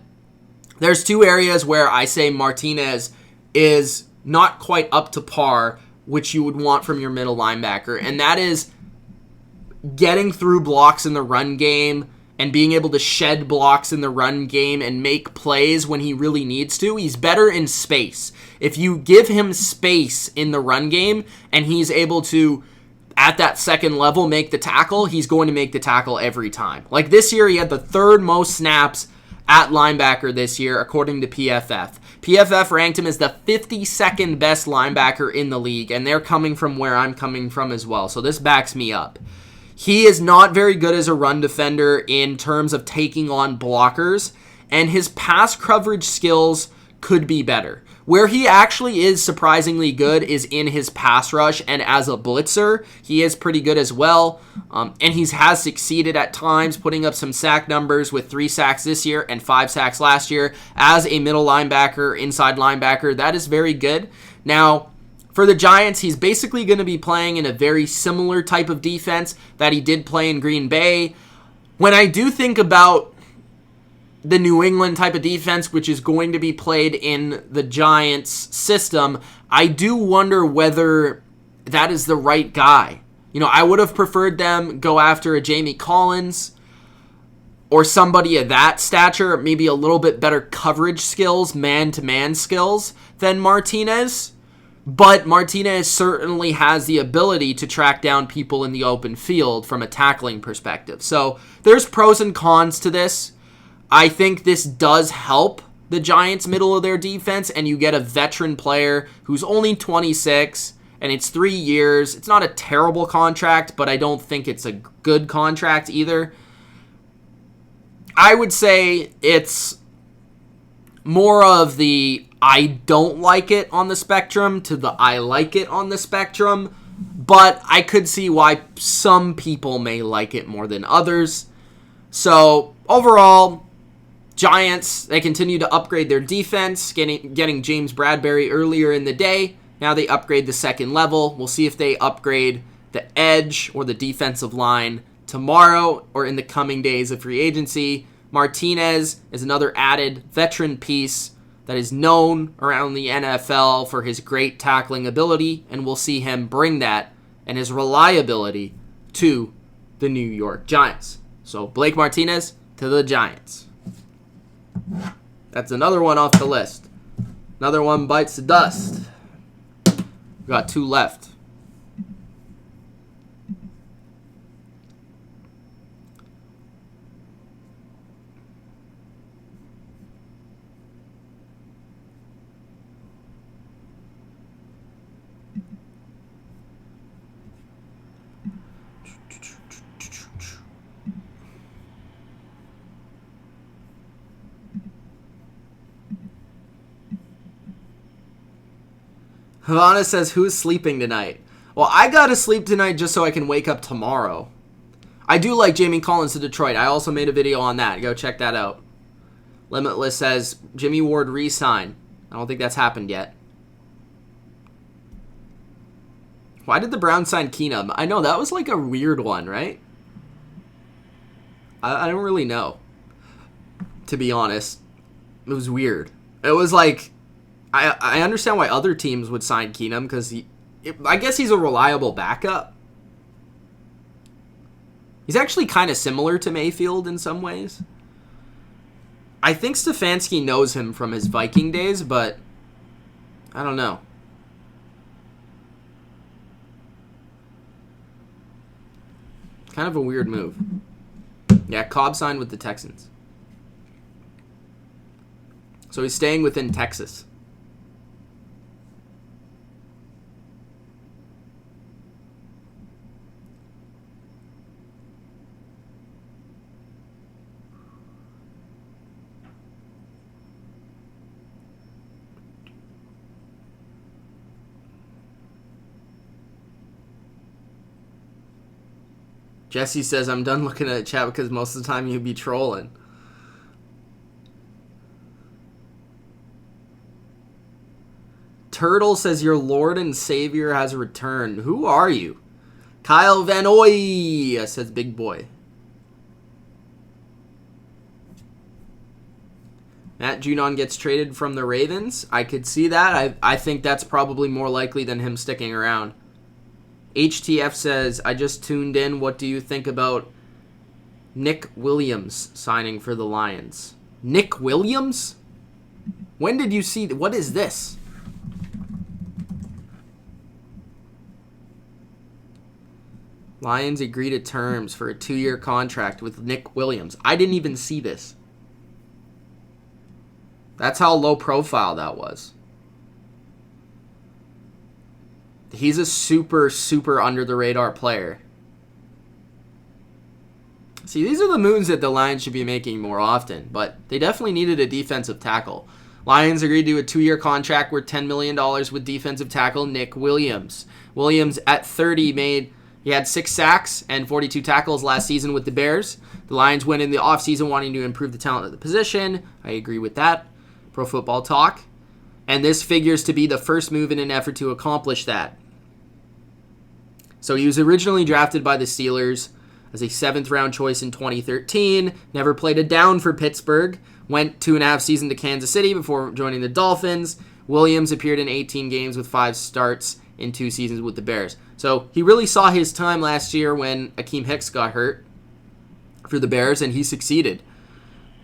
there's 2 areas where I say Martinez is not quite up to par, which you would want from your middle linebacker, and that is getting through blocks in the run game and being able to shed blocks in the run game and make plays when he really needs to. He's better in space. If you give him space in the run game and he's able to, at that second level, make the tackle, he's going to make the tackle every time. Like this year, he had the 3rd most snaps at linebacker this year, according to PFF. PFF ranked him as the 52nd best linebacker in the league, and they're coming from where I'm coming from as well, so this backs me up. He is not very good as a run defender in terms of taking on blockers, and his pass coverage skills could be better. Where he actually is surprisingly good is in his pass rush, and as a blitzer, he is pretty good as well, and he has succeeded at times, putting up some sack numbers with 3 sacks this year and 5 sacks last year. As a middle linebacker, inside linebacker, that is very good. Now, for the Giants, he's basically going to be playing in a very similar type of defense that he did play in Green Bay. When I do think about the New England type of defense, which is going to be played in the Giants system, I do wonder whether that is the right guy. I would have preferred them go after a Jamie Collins or somebody of that stature, maybe a little bit better coverage skills, man-to-man skills than Martinez. But Martinez certainly has the ability to track down people in the open field from a tackling perspective. So there's pros and cons to this. I think this does help the Giants' middle of their defense, and you get a veteran player who's only 26, and it's 3 years. It's not a terrible contract, but I don't think it's a good contract either. I would say it's more of the I don't like it on the spectrum to the I like it on the spectrum, but I could see why some people may like it more than others. So overall, Giants, they continue to upgrade their defense, getting James Bradberry earlier in the day. Now they upgrade the second level. We'll see if they upgrade the edge or the defensive line tomorrow or in the coming days of free agency. Martinez is another added veteran piece that is known around the NFL for his great tackling ability, and we'll see him bring that and his reliability to the New York Giants. So Blake Martinez to the Giants. That's another one off the list. Another one bites the dust. We got 2 left. Havana says, who's sleeping tonight? Well, I gotta sleep tonight just so I can wake up tomorrow. I do like Jamie Collins to Detroit. I also made a video on that. Go check that out. Limitless says, Jimmy Ward re-sign. I don't think that's happened yet. Why did the Browns sign Keenum? I know, that was like a weird one, right? I don't really know. To be honest. It was weird. It was like, I understand why other teams would sign Keenum because I guess he's a reliable backup. He's actually kind of similar to Mayfield in some ways. I think Stefanski knows him from his Viking days, but I don't know. Kind of a weird move. Yeah, Cobb signed with the Texans. So he's staying within Texas. Jesse says, I'm done looking at the chat because most of the time you'd be trolling. Turtle says, your Lord and Savior has returned. Who are you? Kyle Van Oy, says Big Boy. Matt Judon gets traded from the Ravens. I could see that. I think that's probably more likely than him sticking around. HTF says, I just tuned in. What do you think about Nick Williams signing for the Lions? Nick Williams? When did you see... What is this? Lions agree to terms for a 2-year contract with Nick Williams. I didn't even see this. That's how low profile that was. He's a super, super under-the-radar player. See, these are the moves that the Lions should be making more often, but they definitely needed a defensive tackle. Lions agreed to a 2-year contract worth $10 million with defensive tackle Nick Williams. Williams, at 30, he had 6 sacks and 42 tackles last season with the Bears. The Lions went in the offseason wanting to improve the talent of the position. I agree with that. Pro Football Talk. And this figures to be the first move in an effort to accomplish that. So he was originally drafted by the Steelers as a 7th-round choice in 2013. Never played a down for Pittsburgh. Went 2.5 seasons to Kansas City before joining the Dolphins. Williams appeared in 18 games with 5 starts in 2 seasons with the Bears. So he really saw his time last year when Akeem Hicks got hurt for the Bears, and he succeeded.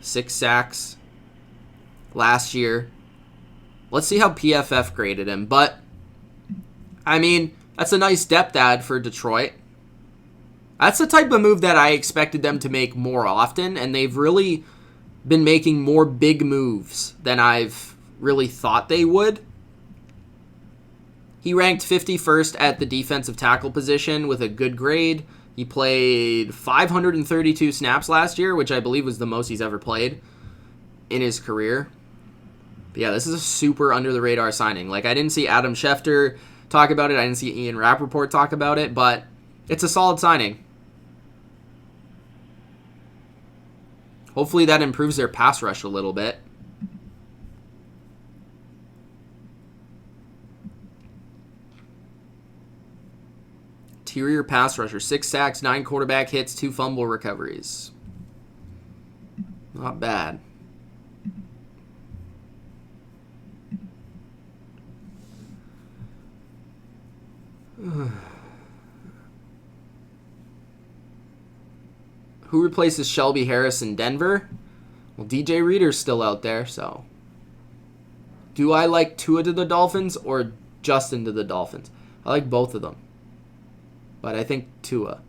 6 sacks last year. Let's see how PFF graded him. But, I mean, that's a nice depth add for Detroit. That's the type of move that I expected them to make more often, and they've really been making more big moves than I've really thought they would. He ranked 51st at the defensive tackle position with a good grade. He played 532 snaps last year, which I believe was the most he's ever played in his career. But yeah, this is a super under-the-radar signing. Like, I didn't see Adam Schefter talk about it. I didn't see Ian Rappaport talk about it, but it's a solid signing. Hopefully that improves their pass rush a little bit. Interior pass rusher, 6 sacks, 9 quarterback hits, 2 fumble recoveries. Not bad. Who replaces Shelby Harris in Denver? Well, DJ Reader's still out there, so. Do I like Tua to the Dolphins or Justin to the Dolphins? I like both of them. But I think Tua.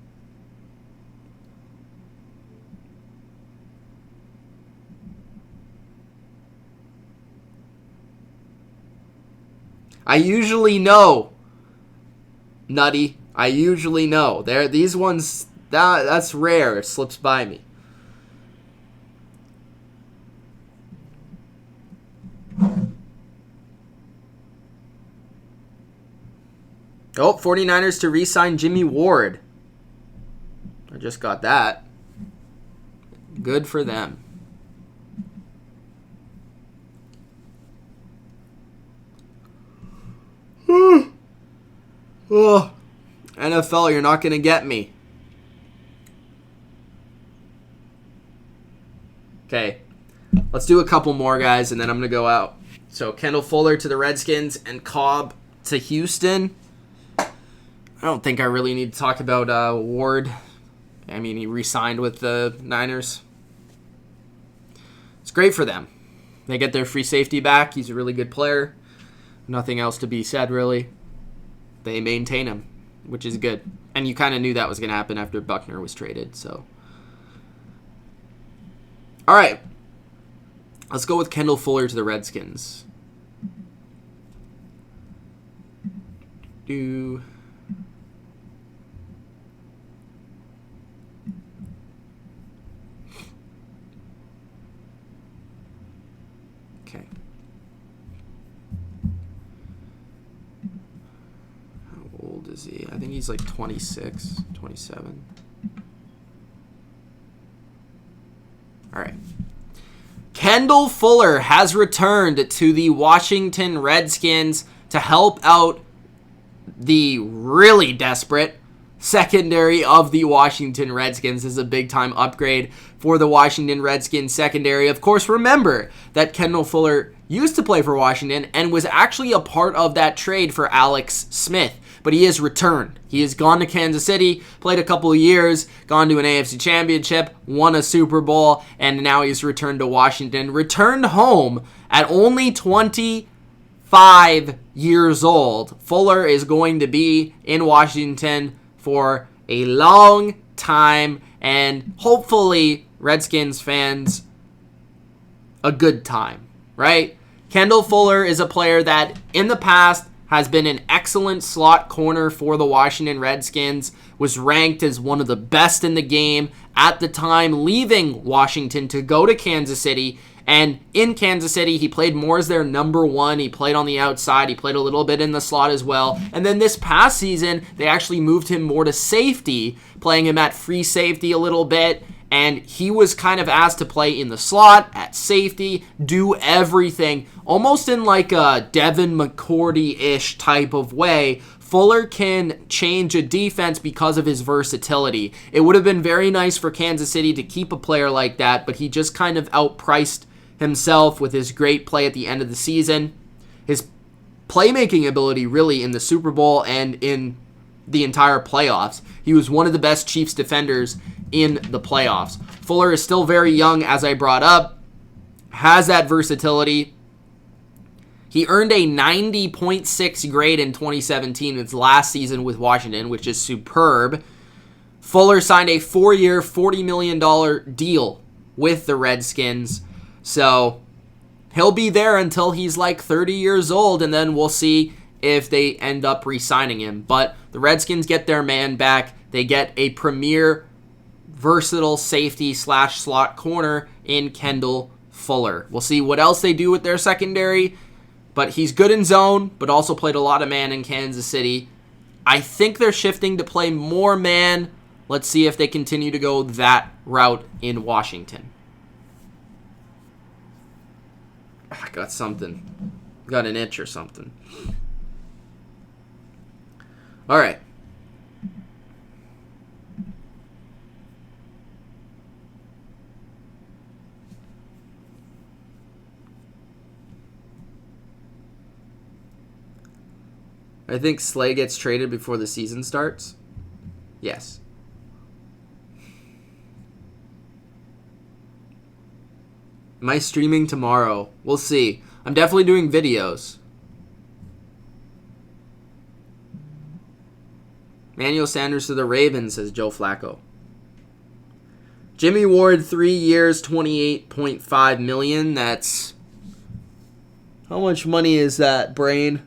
I usually know. Nutty. I usually know. These ones, that's rare. It slips by me. Oh, 49ers to re-sign Jimmy Ward. I just got that. Good for them. Oh, NFL, you're not going to get me. Okay, let's do a couple more, guys, and then I'm going to go out. So, Kendall Fuller to the Redskins and Cobb to Houston. I don't think I really need to talk about Ward. I mean, he re-signed with the Niners. It's great for them. They get their free safety back. He's a really good player. Nothing else to be said, really. They maintain him, which is good. And you kind of knew that was going to happen after Buckner was traded. So, all right. Let's go with Kendall Fuller to the Redskins. Okay. How old is he? I think he's like 26, 27. All right. Kendall Fuller has returned to the Washington Redskins to help out the really desperate secondary of the Washington Redskins. This is a big-time upgrade for the Washington Redskins secondary. Of course, remember that Kendall Fuller used to play for Washington and was actually a part of that trade for Alex Smith. But he has returned. He has gone to Kansas City, played a couple of years, gone to an AFC Championship, won a Super Bowl, and now he's returned to Washington. Returned home at only 25 years old. Fuller is going to be in Washington for a long time, and hopefully Redskins fans a good time, right? Kendall Fuller is a player that in the past has been an excellent slot corner for the Washington Redskins, was ranked as one of the best in the game at the time, leaving Washington to go to Kansas City. And in Kansas City, he played more as their number one. He played on the outside. He played a little bit in the slot as well. And then this past season, they actually moved him more to safety, playing him at free safety a little bit. And he was kind of asked to play in the slot, at safety, do everything, almost in like a Devin McCourty-ish type of way. Fuller can change a defense because of his versatility. It would have been very nice for Kansas City to keep a player like that, but he just kind of outpriced himself with his great play at the end of the season. His playmaking ability really in the Super Bowl and in the entire playoffs. He was one of the best Chiefs defenders in the playoffs. Fuller is still very young, as I brought up, has that versatility. He earned a 90.6 grade in 2017, his last season with Washington, which is superb. Fuller signed a 4-year, $40 million deal with the Redskins. So he'll be there until he's like 30 years old, and then we'll see if they end up re-signing him. But the Redskins get their man back. They get a premier versatile safety / slot corner in Kendall Fuller. We'll see what else they do with their secondary, but he's good in zone, but also played a lot of man in Kansas City. I think they're shifting to play more man. Let's see if they continue to go that route in Washington. I got something. Got an itch or something. All right. I think Slay gets traded before the season starts. Yes. Am I streaming tomorrow? We'll see. I'm definitely doing videos. Manuel Sanders to the Ravens, says Joe Flacco. Jimmy Ward, 3 years, $28.5 million. That's... How much money is that, Brain?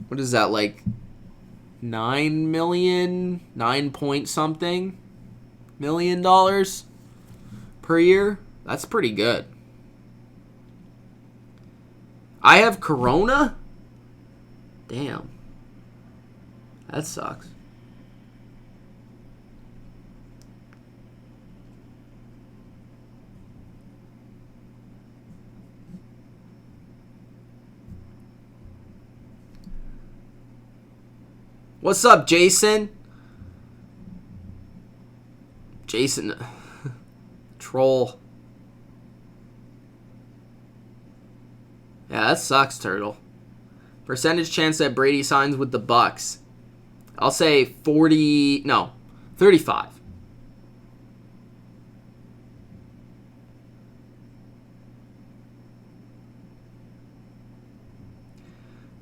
What is that, like 9 million? 9 point something million dollars per year? That's pretty good. I have Corona? Damn. That sucks. What's up, Jason? Jason. Troll. Yeah, that sucks, Turtle. Percentage chance that Brady signs with the Bucks. I'll say 40... No, 35.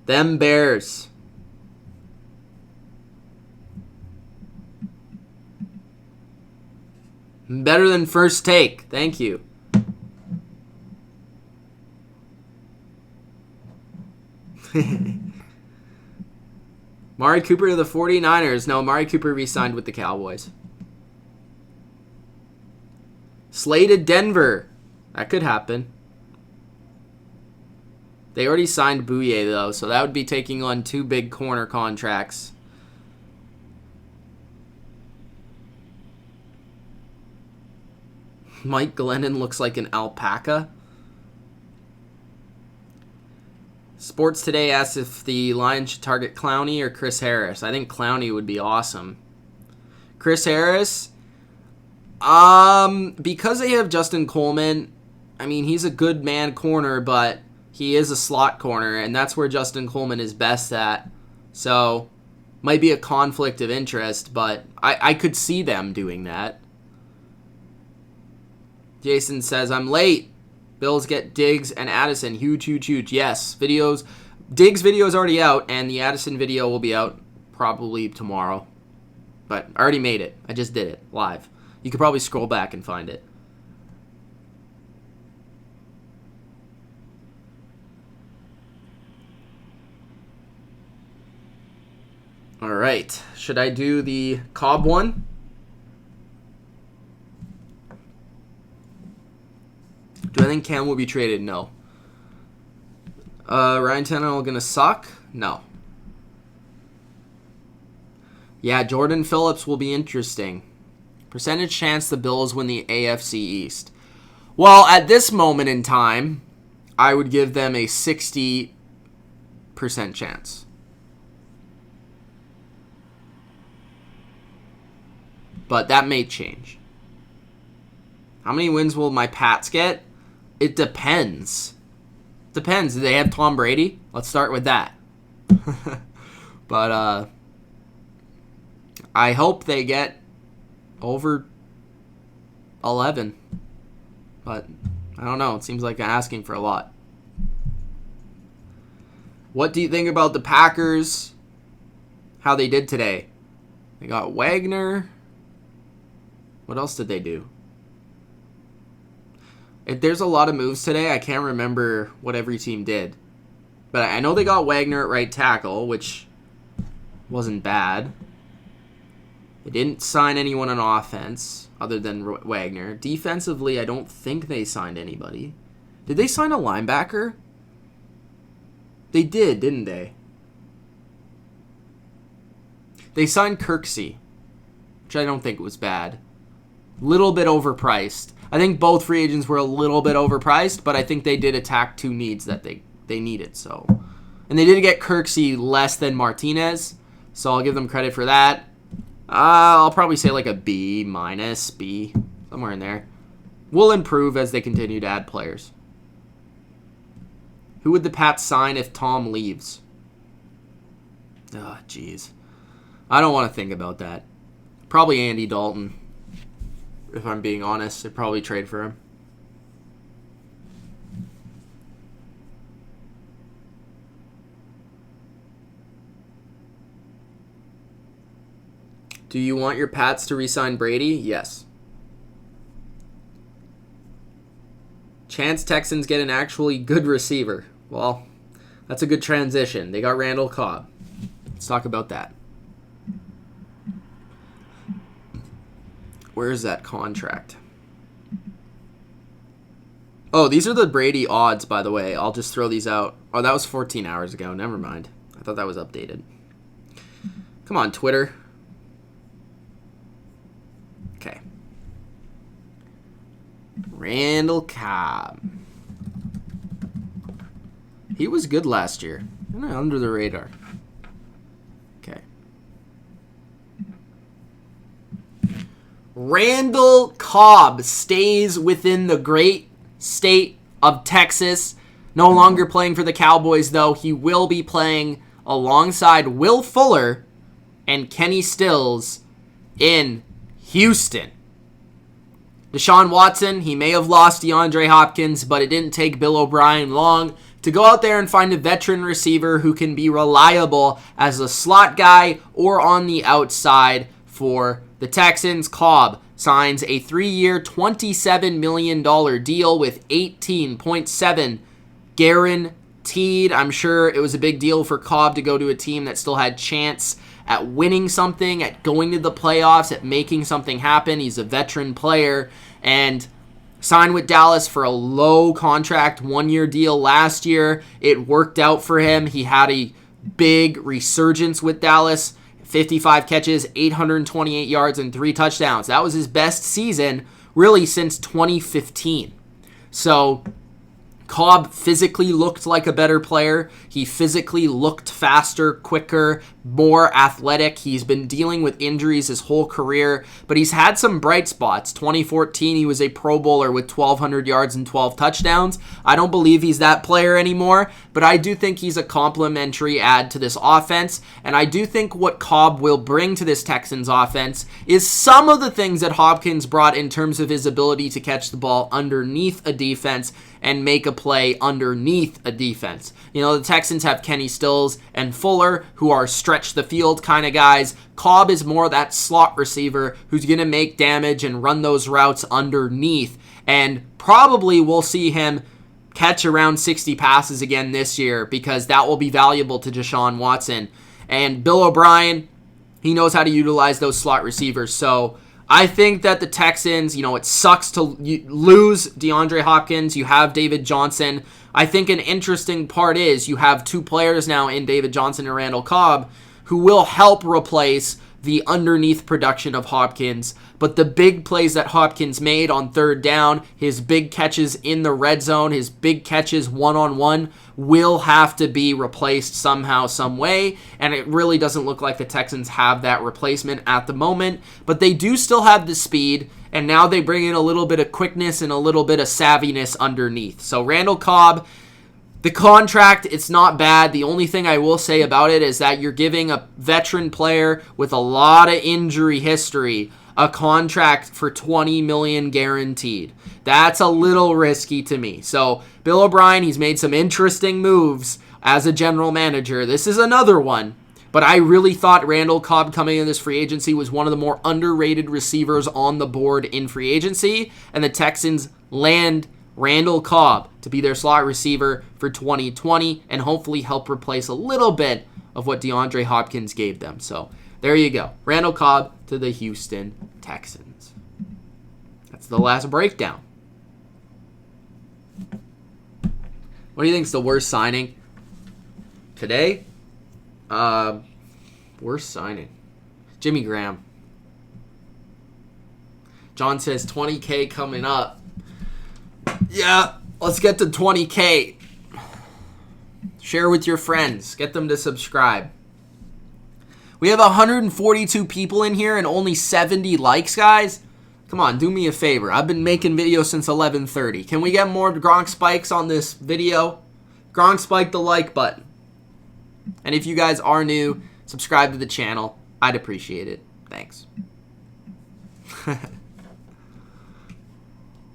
Them Bears. Better than first take. Thank you. Amari Cooper to the 49ers. No, Amari Cooper re-signed with the Cowboys. Slay to Denver. That could happen. They already signed Bouye, though, so that would be taking on 2 big corner contracts. Mike Glennon looks like an alpaca. Sports Today asks if the Lions should target Clowny or Chris Harris. I think Clowny would be awesome. Chris Harris, because they have Justin Coleman, I mean, he's a good man corner, but he is a slot corner, and that's where Justin Coleman is best at. So, might be a conflict of interest, but I could see them doing that. Jason says, I'm late. Bills get Diggs and Addison. Huge, huge, huge. Yes, videos. Diggs video is already out, and the Addison video will be out probably tomorrow. But I already made it. I just did it live. You could probably scroll back and find it. All right. Should I do the Cobb one? Do I think Cam will be traded? No. Ryan Tannehill gonna suck? No. Yeah, Jordan Phillips will be interesting. Percentage chance the Bills win the AFC East. Well, at this moment in time, I would give them a 60% chance. But that may change. How many wins will my Pats get? It depends. Depends. Do they have Tom Brady? Let's start with that. But I hope they get over 11. But I don't know. It seems like I'm asking for a lot. What do you think about the Packers? How they did today? They got Wagner. What else did they do? There's a lot of moves today. I can't remember what every team did. But I know they got Wagner at right tackle, which wasn't bad. They didn't sign anyone on offense other than Wagner. Defensively, I don't think they signed anybody. Did they sign a linebacker? They did, didn't they? They signed Kirksey, which I don't think was bad. Little bit overpriced. I think both free agents were a little bit overpriced, but I think they did attack 2 needs that they needed. So, and they did get Kirksey less than Martinez, so I'll give them credit for that. I'll probably say like a B minus, B, somewhere in there. Will improve as they continue to add players. Who would the Pats sign if Tom leaves? Oh, jeez. I don't want to think about that. Probably Andy Dalton. If I'm being honest, I'd probably trade for him. Do you want your Pats to re-sign Brady? Yes. Chance Texans get an actually good receiver. Well, that's a good transition. They got Randall Cobb. Let's talk about that. Where's that contract? Oh, these are the Brady odds, by the way. I'll just throw these out. Oh, that was 14 hours ago. Never mind. I thought that was updated. Come on, Twitter. Okay. Randall Cobb. He was good last year. Under the radar. Okay. Randall Cobb stays within the great state of Texas. No longer playing for the Cowboys, though. He will be playing alongside Will Fuller and Kenny Stills in Houston. Deshaun Watson, he may have lost DeAndre Hopkins, but it didn't take Bill O'Brien long to go out there and find a veteran receiver who can be reliable as a slot guy or on the outside for the Texans. Cobb signs a 3-year, $27 million deal with $18.7 guaranteed. Teed, I'm sure it was a big deal for Cobb to go to a team that still had chance at winning something, at going to the playoffs, at making something happen. He's a veteran player and signed with Dallas for a low contract, 1-year deal last year. It worked out for him. He had a big resurgence with Dallas. 55 catches, 828 yards, and 3 touchdowns. That was his best season, really, since 2015. So Cobb physically looked like a better player. He physically looked faster, quicker, more athletic. He's been dealing with injuries his whole career, but he's had some bright spots. 2014, he was a Pro Bowler with 1,200 yards and 12 touchdowns. I don't believe he's that player anymore, but I do think he's a complementary add to this offense, and I do think what Cobb will bring to this Texans offense is some of the things that Hopkins brought in terms of his ability to catch the ball underneath a defense and make a play underneath a defense. You know, the Texans have Kenny Stills and Fuller, who are stretch the field kind of guys. Cobb is more that slot receiver who's going to make damage and run those routes underneath. And probably we'll see him catch around 60 passes again this year because that will be valuable to Deshaun Watson. And Bill O'Brien, he knows how to utilize those slot receivers. So I think that the Texans, you know, it sucks to lose DeAndre Hopkins. You have David Johnson. I think an interesting part is you have 2 players now in David Johnson and Randall Cobb who will help replace the underneath production of Hopkins. But the big plays that Hopkins made on third down, his big catches in the red zone, his big catches one-on-one will have to be replaced somehow, some way. And it really doesn't look like the Texans have that replacement at the moment. But they do still have the speed. And now they bring in a little bit of quickness and a little bit of savviness underneath. So Randall Cobb, the contract, it's not bad. The only thing I will say about it is that you're giving a veteran player with a lot of injury history a contract for $20 million guaranteed. That's a little risky to me. So Bill O'Brien, he's made some interesting moves as a general manager. This is another one. But I really thought Randall Cobb coming in this free agency was one of the more underrated receivers on the board in free agency. And the Texans land Randall Cobb to be their slot receiver for 2020 and hopefully help replace a little bit of what DeAndre Hopkins gave them. So there you go. Randall Cobb to the Houston Texans. That's the last breakdown. What do you think is the worst signing today? Worst signing. Jimmy Graham. John says $20K coming up. Yeah, let's get to $20K. Share with your friends. Get them to subscribe. We have 142 people in here and only 70 likes, guys. Come on, do me a favor. I've been making videos since 11:30. Can we get more Gronk spikes on this video? Gronk spike the like button. And if you guys are new, subscribe to the channel. I'd appreciate it. Thanks.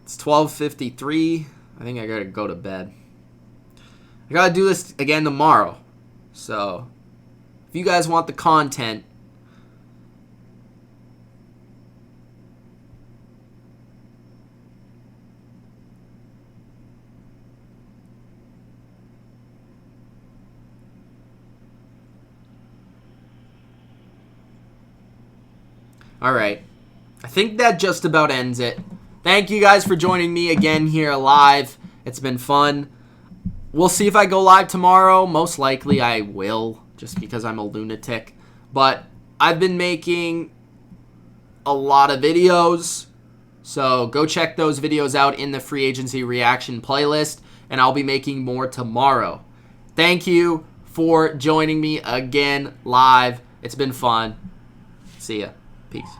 It's 12:53. I think I gotta go to bed. I gotta do this again tomorrow. So, if you guys want the content, alright. I think that just about ends it. Thank you guys for joining me again here live. It's been fun. We'll see if I go live tomorrow. Most likely I will, just because I'm a lunatic. But I've been making a lot of videos, so go check those videos out in the free agency reaction playlist, and I'll be making more tomorrow. Thank you for joining me again live. It's been fun. See ya. Peace.